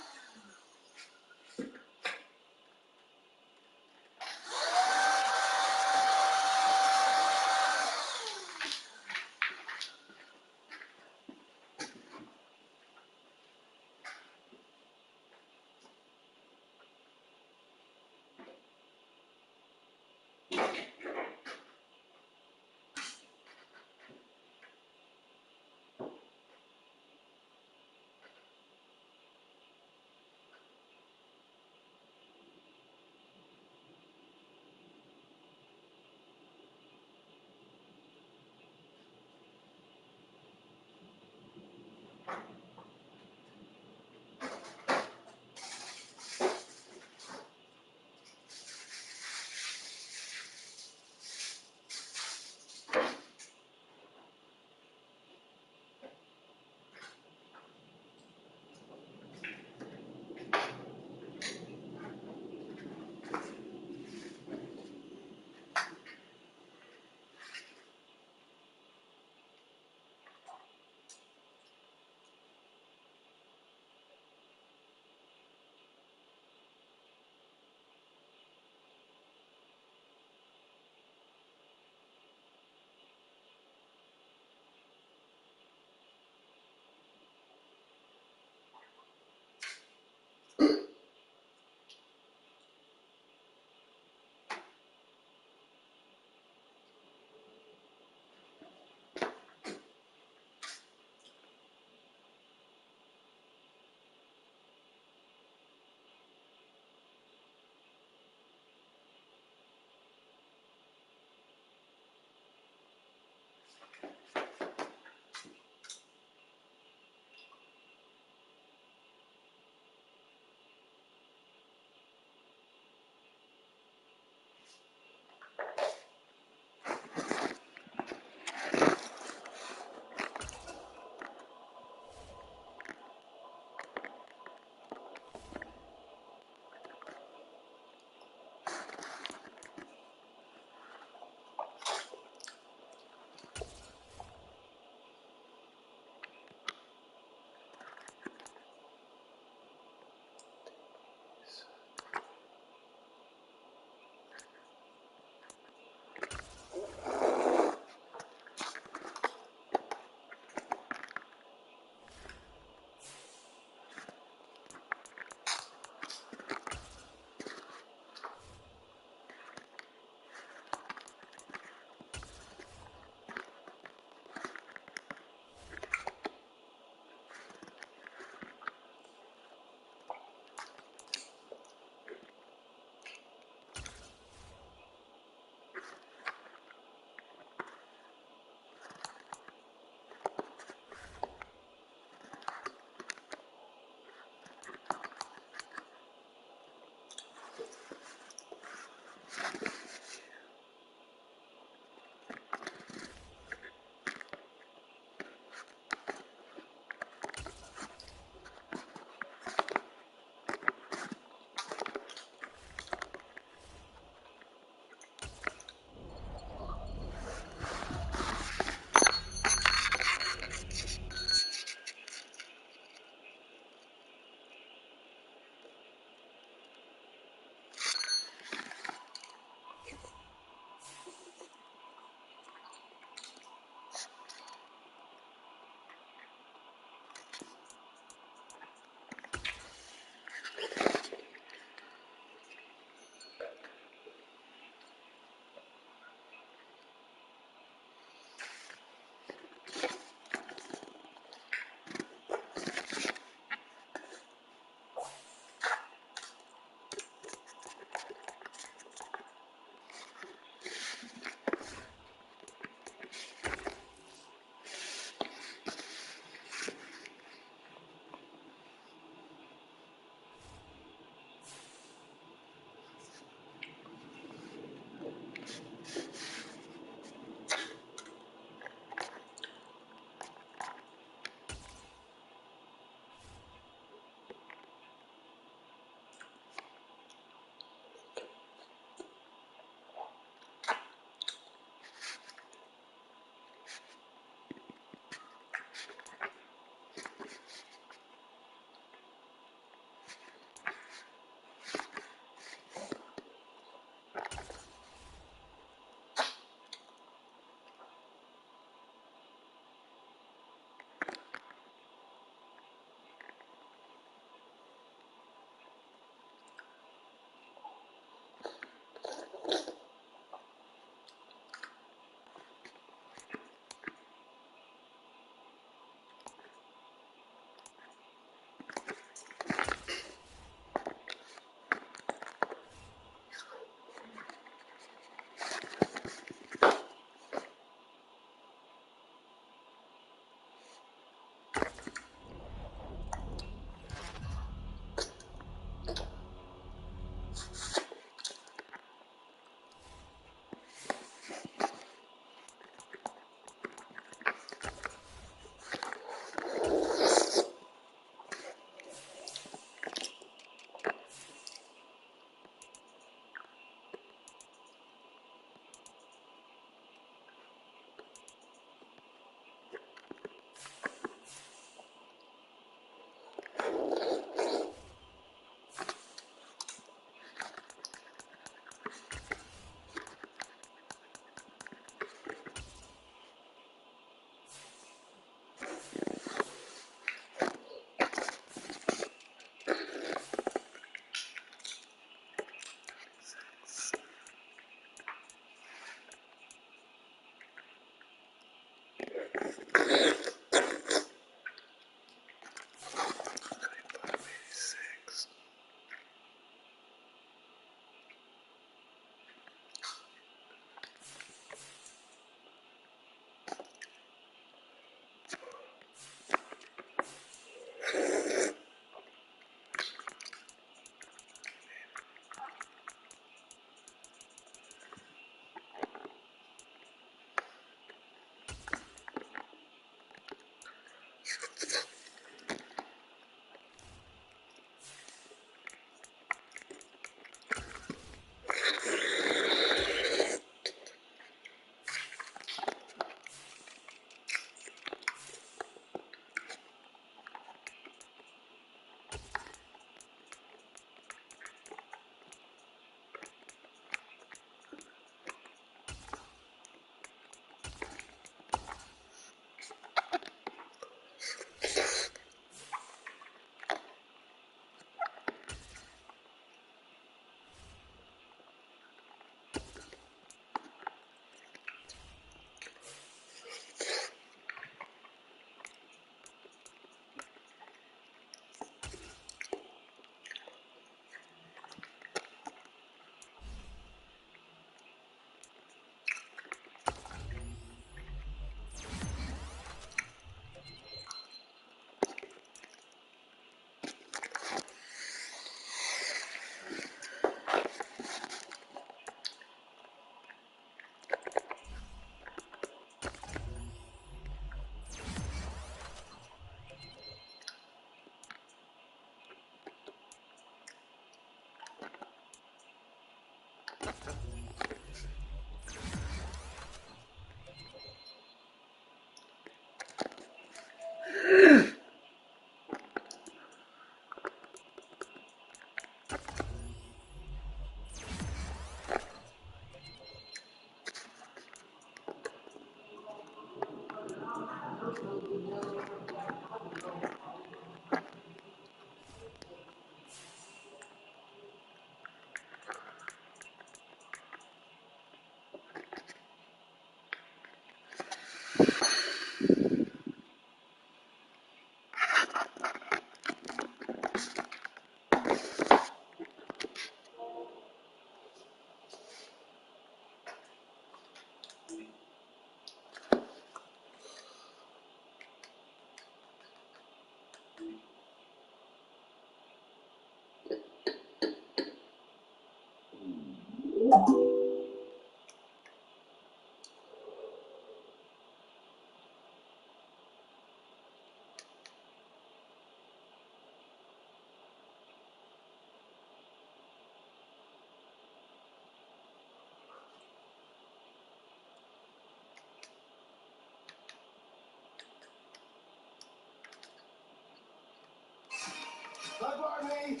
Hi, Barney.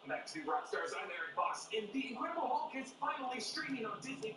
Back to Rockstars, I'm Eric Voss, and The Incredible Hulk is finally streaming on Disney+.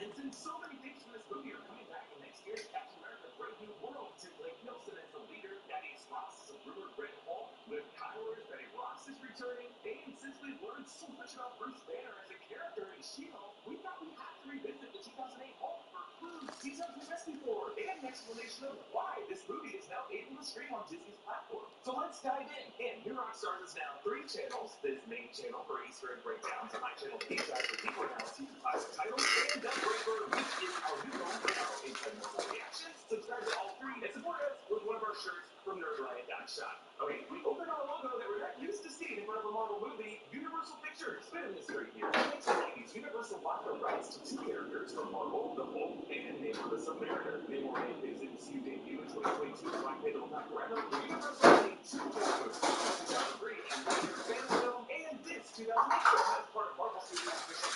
And since so many things from this movie are coming back in next year's Captain America Brave New World, to Blake Nelson as the leader, Thaddeus Ross is a rumored Red Hulk, Liv Tyler, Betty Ross is returning, and since we've learned so much about Bruce Banner as a character in She-Hulk, we thought we had to revisit the 2008 Hulk for clues, details we missed before, and an explanation of why this movie is now able to stream on Disney's platform. So let's dive in. And New Rockstars is now 3 channels. This main channel for Easter egg breakdowns, a high channel deep dive for deeper analyses of classic titles, and Dumb Breaker, which is our new home for our inside Marvel reactions. Subscribe to all 3 and support us with one of our shirts from nerdriot.shop. Okay, we opened our logo that we're not used to seeing in front of a Marvel movie. Universal Pictures, spinning this right here. In the 1990s, Universal bought the rights to 2 characters from Marvel, the Hulk and Namor the Submariner. Namor made his MCU debut in 2022 with Black Widow Not Forever. Universal made 2 Hulk movies in 2003 and later fan film, and this 2008 film as part of Marvel Studios' official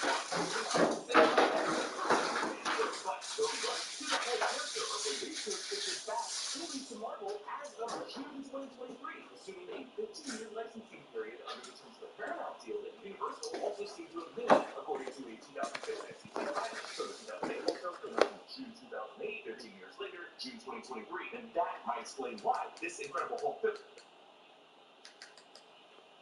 but those rights to the Hulk character are believed to have shifted back fully to Marvel as of June 2023, assuming a 15-year licensing period under the terms of the Paramount deal that Universal also seemed to have made, according to a 2006 SEC filing. So the 2008 Hulk film came out in June 2008, 15 years later, June 2023, and that might explain why this Incredible Hulk film.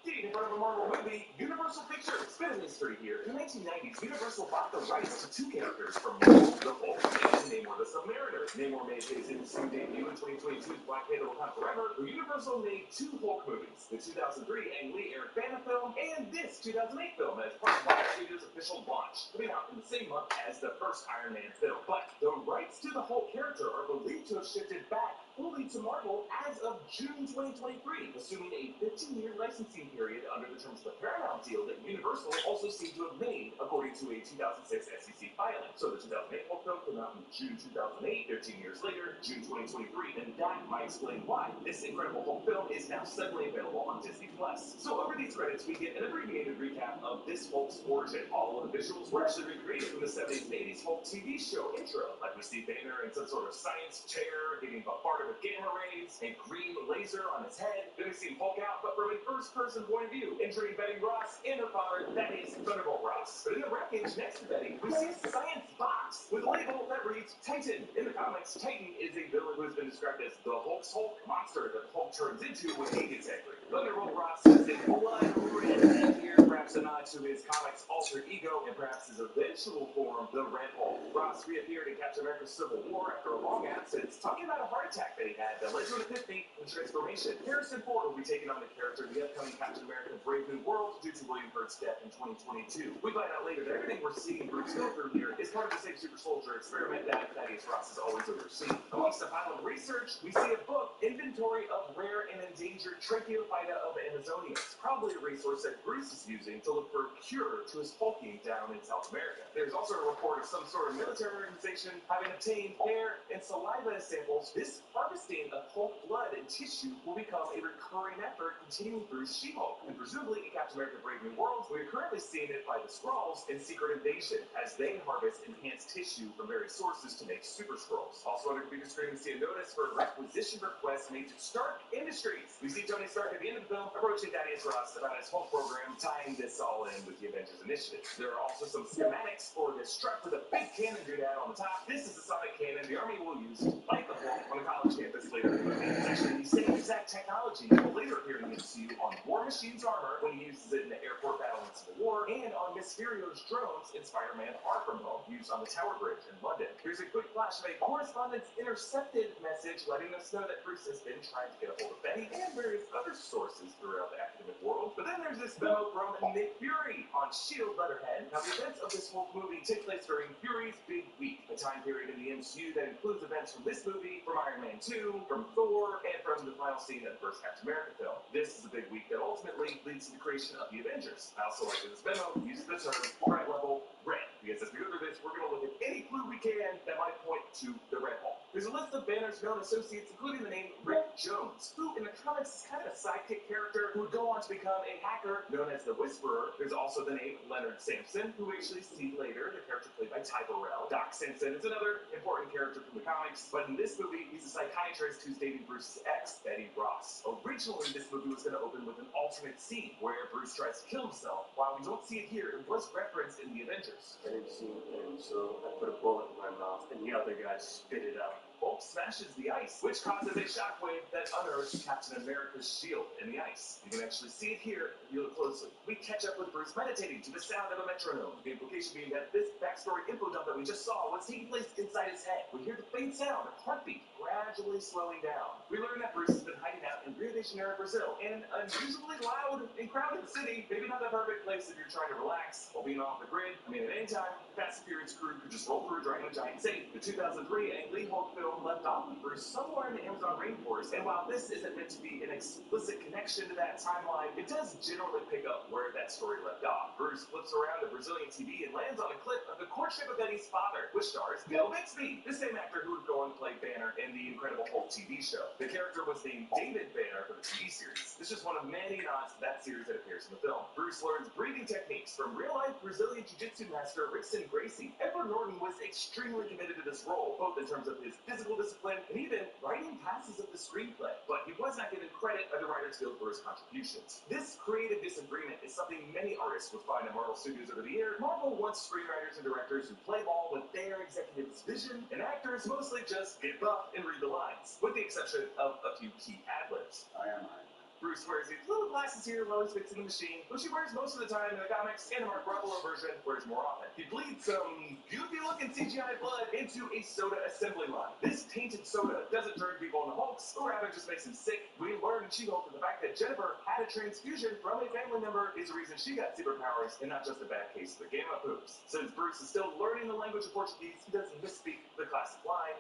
In front of a Marvel movie, Universal Pictures, spinning history here. In the 1990s, Universal bought the rights to 2 characters from Marvel, the Hulk and Namor the Submariner. Namor made his MCU debut in 2022's Black Widow Not Forever. Universal made 2 Hulk movies, the 2003 Ang Lee Eric Bana film, and this 2008 film as part of Marvel Studios' official launch, coming out in the same month as the first Iron Man film. But the rights to the Hulk character are believed to have shifted back fully to Marvel as of June 2023, assuming a 15-year licensing period under the terms of the Paramount deal that Universal also seemed to have made, according to a 2006 SEC filing. So the 2008 Hulk film came out in June 2008, 15 years later, June 2023, and that might explain why this Incredible Hulk film is now suddenly available on Disney+. So over these credits, we get an abbreviated recap of this Hulk's origin. All of the visuals were actually recreated from the 70s and 80s Hulk TV show intro, like we see Banner in some sort of science chair, getting bombarded with gamma rays, a green laser on his head. Then we see Hulk out, but from a first-person point of view, injuring Betty Ross and her father, Thaddeus Thunderbolt Ross. But in the wreckage next to Betty, we see a science box with a label that reads Titan. In the comics, Titan is a villain who has been described as the Hulk's Hulk monster that Hulk turns into when he gets angry. Thunderbolt Ross is a blood red head here, perhaps a nod to his comics alter ego, and perhaps his eventual form, the Red Hulk. Ross reappeared in Captain America's Civil War after a long absence, talking about a heart attack that he had that led to an epiphany and transformation. Harrison Ford will be taking on the character in the upcoming Captain America Brave New World due to William Hurt's death in 2022. We find out later that everything we're seeing Bruce go through here is part of the same super soldier experiment that Thaddeus Ross has always overseen. A Amongst a pile of research, we see a book, Inventory of Rare and Endangered Tracheophyta of Amazonians, probably a resource that Bruce is using to look for a cure to his hulking down in South America. There's also a report of some sort of military organization having obtained hair and saliva samples. This harvesting of Hulk blood and tissue will become a recurring effort continuing through She-Hulk, and presumably in Captain America Brave New World, we're currently seeing it by the Skrulls in Secret Invasion, as they harvest enhanced tissue from various sources to make Super Skrulls. Also on the computer screen, we see a notice for a requisition request made to Stark Industries. We see Tony Stark at the end of the film approaching Thaddeus Ross about his Hulk program, tying this all in with the Avengers Initiative. There are also some schematics for this truck with a big cannon doodad on the top. This is the sonic cannon the Army will use to light the Hulk on a college campus later in the movie. It's actually the same exact technology that will later appear in the MCU on War Machine's armor when he uses it in the airport battle in Civil War, and on Mysterio's drones in Spider-Man Far From Home, used on the Tower Bridge in London. Here's a quick flash of a correspondence intercepted message letting us know that Bruce has been trying to get a hold of Betty and various other sources throughout the academic world. But then there's this memo from Nick Fury on S.H.I.E.L.D. letterhead. Now, the events of this whole movie take place during Fury's Big Week, a time period in the MCU that includes events from this movie, from Iron Man 2, from Thor, and from the final scene of the first Captain America film. This is a big week that ultimately leads to the creation of the Avengers. I also like that this memo uses the term threat level red, because as we go through this, we're going to look at any clue we can that might point to the Red Hulk. There's a list of Banner's known associates, including the name Rick Jones, who in the comics is kind of a sidekick character who would go on to become a hacker known as the Whisperer. There's also the name Leonard Sampson, who we actually see later, the character played by Ty Burrell. Doc Simpson is another important character from the comics, but in this movie, he's a psychiatrist who's dating Bruce's ex, Betty Ross. Originally, this movie was going to open with an alternate scene where Bruce tries to kill himself. While we don't see it here, it was referenced in the Avengers. I didn't see him, so I put a bullet in my mouth, and the other guy spit it out. Hulk smashes the ice, which causes a shockwave that unearths Captain America's shield in the ice. You can actually see it here if you look closely. We catch up with Bruce meditating to the sound of a metronome. The implication being that this backstory info dump that we just saw was taking place inside his head. We hear the faint sound of heartbeat gradually slowing down. We learn that Bruce has been hiding out in Rio de Janeiro, Brazil, in an unusually loud and crowded city. Maybe not the perfect place if you're trying to relax while being off the grid. I mean, at any time, the Fast and Furious crew could just roll through dragging a giant safe. The 2003 Ang Lee Hulk film left off with Bruce somewhere in the Amazon rainforest, and while this isn't meant to be an explicit connection to that timeline, it does generally pick up where that story left off. Bruce flips around the Brazilian TV and lands on a clip of the courtship of Eddie's father, which stars Bill Bixby, the same actor who would go on to play Banner in the Incredible Hulk TV show. The character was named David Banner for the TV series. This is one of many nods to that series that appears in the film. Bruce learns breathing techniques from real-life Brazilian jiu-jitsu master Rickson Gracie. Edward Norton was extremely committed to this role, both in terms of his physical discipline and even writing passes of the screenplay, but he was not given credit by the Writers Guild for his contributions. This creative disagreement is something many artists would find at Marvel Studios over the years. Marvel wants screenwriters and directors who play ball with their executive's vision, and actors mostly just get buff and read the lines, with the exception of a few key ad-libs. I am Iron Man. Bruce wears these little glasses here while he's fixing the machine, which he wears most of the time in the comics, and the Mark Ruffalo version wears more often. He bleeds some goofy-looking CGI blood into a soda assembly line. This tainted soda doesn't turn people into Hulks, or rather just makes them sick. We learn in She-Hulk that the fact that Jennifer had a transfusion from a family member is the reason she got superpowers, and not just a bad case of the gamma poops. Since Bruce is still learning the language of Portuguese, he doesn't misspeak the classic line.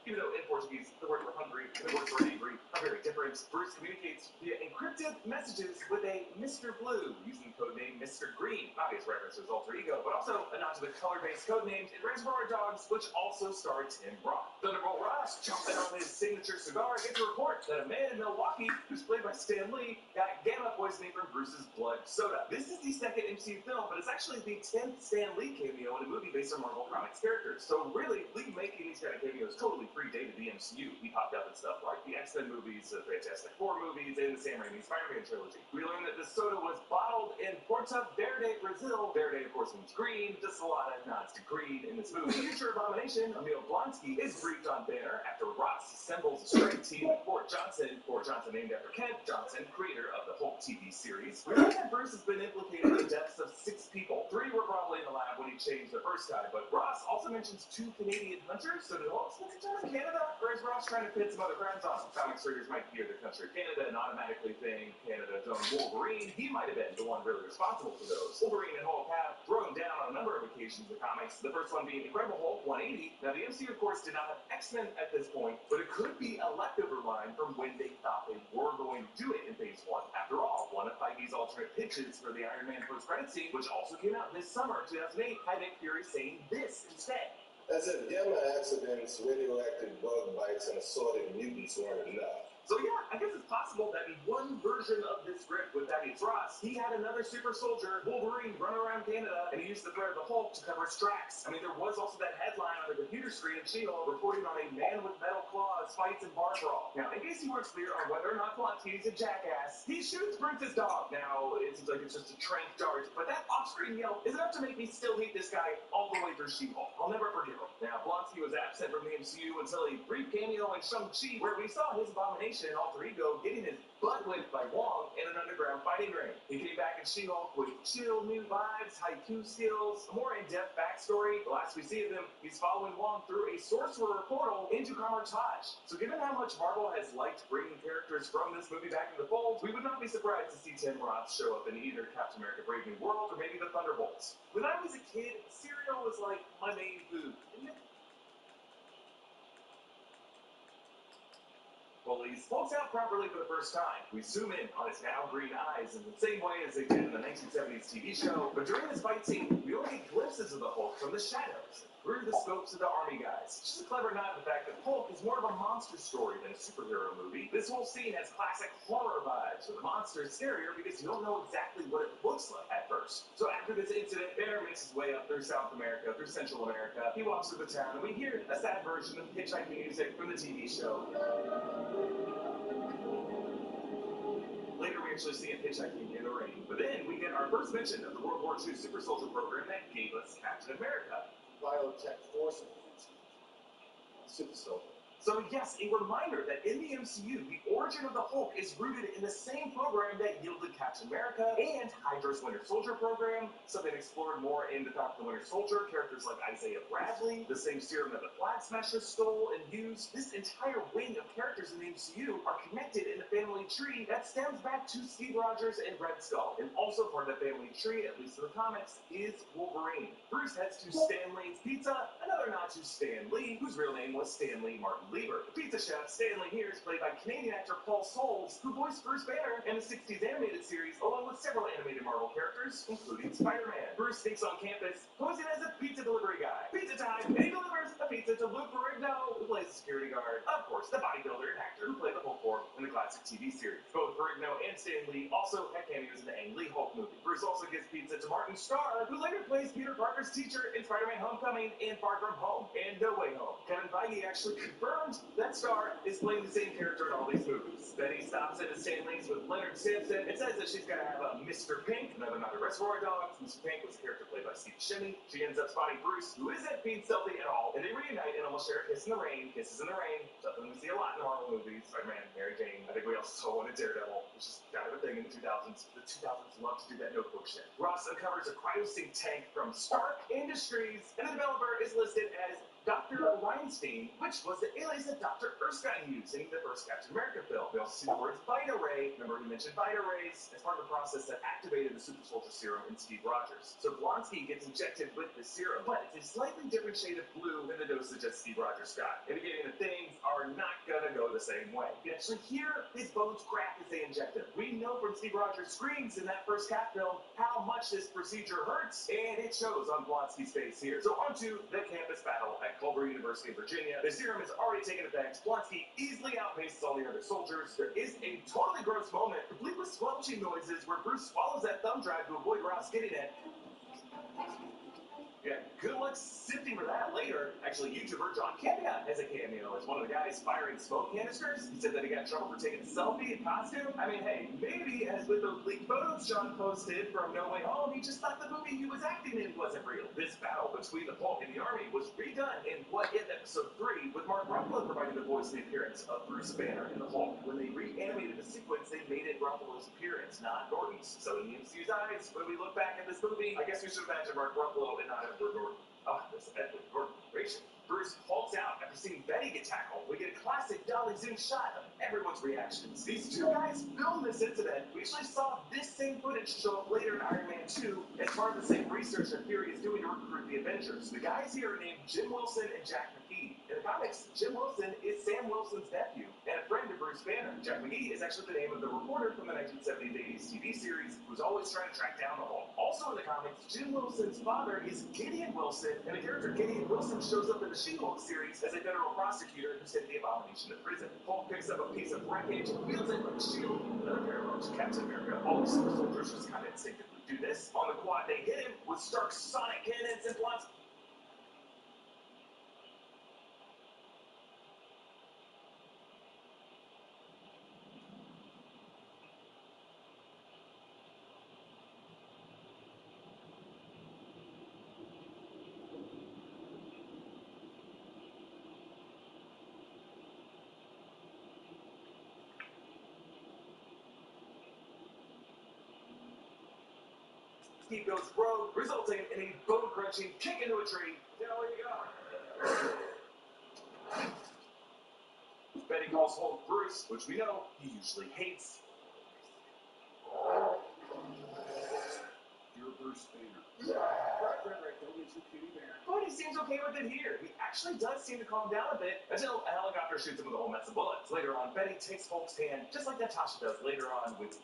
Even though in Portuguese, the word for hungry and the word for angry are very different, Bruce communicates via encrypted messages with a Mr. Blue, using the codename Mr. Green. Obvious reference to his alter ego, but also a nod to the color-based codenames in Reservoir Dogs, which also starred Tim Roth. Thunderbolt Ross, jumping on his signature cigar, gets a report that a man in Milwaukee, who's played by Stan Lee, got gamma poisoning from Bruce's blood soda. This is the second MCU film, but it's actually the 10th Stan Lee cameo in a movie based on Marvel Comics characters. So really, Lee making these kind of cameos totally predated the MCU. He popped up in stuff like the X-Men movies, the Fantastic Four movies, and the Sam Raimi Spider-Man trilogy. We learned that the soda was bottled in Porto Verde, Brazil. Verde, of course, means green. Just a lot of nods to green in this movie. Future Abomination, Emil Blonsky, is briefed on Banner after Ross assembles a strike team with Fort Johnson named after Kent Johnson, creator of the Hulk TV series. We learned that Bruce has been implicated in the deaths of 6 people. 3 were probably in the lab when he changed the first guy, but Ross also mentions 2 Canadian hunters. So did Hulk spend some time in Canada? Or is Ross trying to pin some other crimes on him? Comics readers might hear the country of Canada and automatically think Canada's own Wolverine. He might have been the one really responsible for those. Wolverine and Hulk have thrown down on a number of occasions adaptations of the comics. The first one being Incredible Hulk 180. Now, the MCU, of course, did not have X-Men at this point, but it could be a leftover line from when they thought they were going to do it in Phase 1. After all, one of Feige's alternate pitches for the Iron Man post-credit scene, which also came out this summer, 2008, had Nick Fury saying this instead. As if gamma accidents, radioactive bug bites, and assorted mutants weren't enough. So yeah, I guess it's possible that in one version of this script with Thaddeus Ross, he had another super soldier, Wolverine, run around Canada, and he used the threat of the Hulk to cover his tracks. I mean, there was also that headline on the computer screen of She-Hulk reporting on a man with metal claws fights in bar brawl. Now, in case you weren't clear on whether or not Blonsky's a jackass, he shoots Prince's dog. Now, it seems like it's just a trank charge, but that off-screen yelp is enough to make me still hate this guy all the way through She-Hulk. I'll never forgive him. Now, Blonsky was absent from the MCU until a brief cameo in Shang-Chi, where we saw his Abomination and alter ego getting his butt whipped by Wong in an underground fighting ring. He came back in She-Hulk with chill new vibes, haiku skills, a more in-depth backstory. The last we see of him, he's following Wong through a sorcerer portal into Kamartaj. So given how much Marvel has liked bringing characters from this movie back in the fold, we would not be surprised to see Tim Roth show up in either Captain America Brave New World or maybe the Thunderbolts. When I was a kid, cereal was like my main food. Well, he smokes out properly for the first time. We zoom in on his now green eyes in the same way as they did in the 1970s TV show, but during this fight scene, we only get glimpses of the Hulk from the shadows, through the scopes of the army guys. Just a clever nod to the fact that Hulk is more of a monster story than a superhero movie. This whole scene has classic horror vibes, with the monster is scarier because you don't know exactly what it looks like at first. So after this incident, Banner makes his way up through South America, through Central America. He walks through the town, and we hear a sad version of hitchhiking music from the TV show. Later, we actually see him hitchhiking in the rain. But then we get our first mention of the World War II Super Soldier program that gave us Captain America. Biotech Force Super Soldier. So yes, a reminder that in the MCU, the origin of the Hulk is rooted in the same program that yielded Captain America and Hydra's Winter Soldier program, something explored more in the Falcon the Winter Soldier, characters like Isaiah Bradley, the same serum that the Flag Smashers stole and used. This entire wing of characters in the MCU are connected in a family tree that stems back to Steve Rogers and Red Skull. And also part of that family tree, at least in the comics, is Wolverine. Bruce heads to Stan Lee's Pizza, another nod to Stan Lee, whose real name was Stanley Martin Lieber. The pizza chef, Stanley here, is played by Canadian actor Paul Soles, who voiced Bruce Banner in the 60s animated series, along with several animated Marvel characters, including Spider-Man. Bruce sneaks on campus, posing as a pizza delivery guy. Pizza time, and he delivers a pizza to Luke Ferrigno, who plays the security guard. Of course, the bodybuilder and actor who played the Hulk form in the classic TV series. Both Ferrigno and Stan Lee also had cameos in the Ang Lee Hulk movie. Bruce also gives pizza to Martin Starr, who later plays Peter Parker's teacher in Spider-Man Homecoming and Far From Home and No Way Home. Kevin Feige actually confirmed that Starr is playing the same character in all these movies. Then he stops into Stan Lee's with Leonard Sampson and says that she's going to have a Mr. Pink, another Reservoir Dogs. Mr. Pink was a character played by Steve Buscemi. She ends up spotting Bruce, who isn't being stealthy at all, and they reunite and almost share a kiss in the rain. Kisses in the rain, something we see a lot in Marvel movies. Spider-Man, Mary Jane. I think we also saw one in Daredevil, which is kind of a thing in the 2000s. The 2000s love to do that notebook shit. Ross uncovers a cryosync tank from Stark Industries, and the developer is listed as Dr. Weinstein, which was the alias that Dr. Erskine used in the first Captain America film. We also see the words Vita Ray. Remember, he mentioned Vita Rays as part of the process that activated the Super Soldier Serum in Steve Rogers. So Blonsky gets injected with the serum, but it's a slightly different shade of blue than the dosage that Steve Rogers got, indicating that things are not gonna go the same way. You can actually hear his bones crack as they inject him. We know from Steve Rogers' screams in that first Cap film how much this procedure hurts, and it shows on Blonsky's face here. So onto the campus battle at Culver University of Virginia. The serum has already taken effect. Blonsky easily outpaces all the other soldiers. There is a totally gross moment, complete with squelching noises, where Bruce swallows that thumb drive to avoid Ross getting it. Yeah, good luck sifting for that later. Actually, YouTuber John Campea has a cameo as one of the guys firing smoke canisters. He said that he got in trouble for taking a selfie in costume. I mean, hey, maybe as with those leaked photos John posted from No Way Home, he just thought the movie he was acting in wasn't real. This battle between the Hulk and the Army was redone in What If Episode 3, with Mark Ruffalo providing the voice and the appearance of Bruce Banner and the Hulk. When they reanimated the sequence, they made it Ruffalo's appearance, not Norton's. So in the MCU's eyes, when we look back at this movie, I guess we should imagine Mark Ruffalo and not Edward Norton. Ah, this Edward Norton relation. Bruce hulks out after seeing Betty get tackled. We get a classic dolly zoom shot of everyone's reactions. These two guys filmed this incident. We actually saw this same footage show up later in Iron Man 2 as part of the same research that Fury is doing to recruit the Avengers. The guys here are named Jim Wilson and Jack McGee. In the comics, Jim Wilson is Sam Wilson's nephew and a friend of Bruce Banner. Jack McGee is actually the name of the reporter from the 1970s 80s TV series who's always trying to track down the Hulk. Also in the comics, Jim Wilson's father is Gideon Wilson, and the character Gideon Wilson shows up in the She-Hulk series as a federal prosecutor who sent the Abomination to prison. Hulk picks up a piece of wreckage and wields it like a shield. Another parallel to Captain America. All the super soldiers just kind of instinctively do this. On the quad, they hit him with Stark's sonic cannons and blocks. He goes rogue, resulting in a bone-crunching kick into a tree. There you go. Betty calls Hulk Bruce, which we know he usually hates. You're Bruce Banner. Right. Don't get too kitty bear. But he seems okay with it here. He actually does seem to calm down a bit until a helicopter shoots him with a whole mess of bullets. Later on, Betty takes Hulk's hand, just like Natasha does later on with...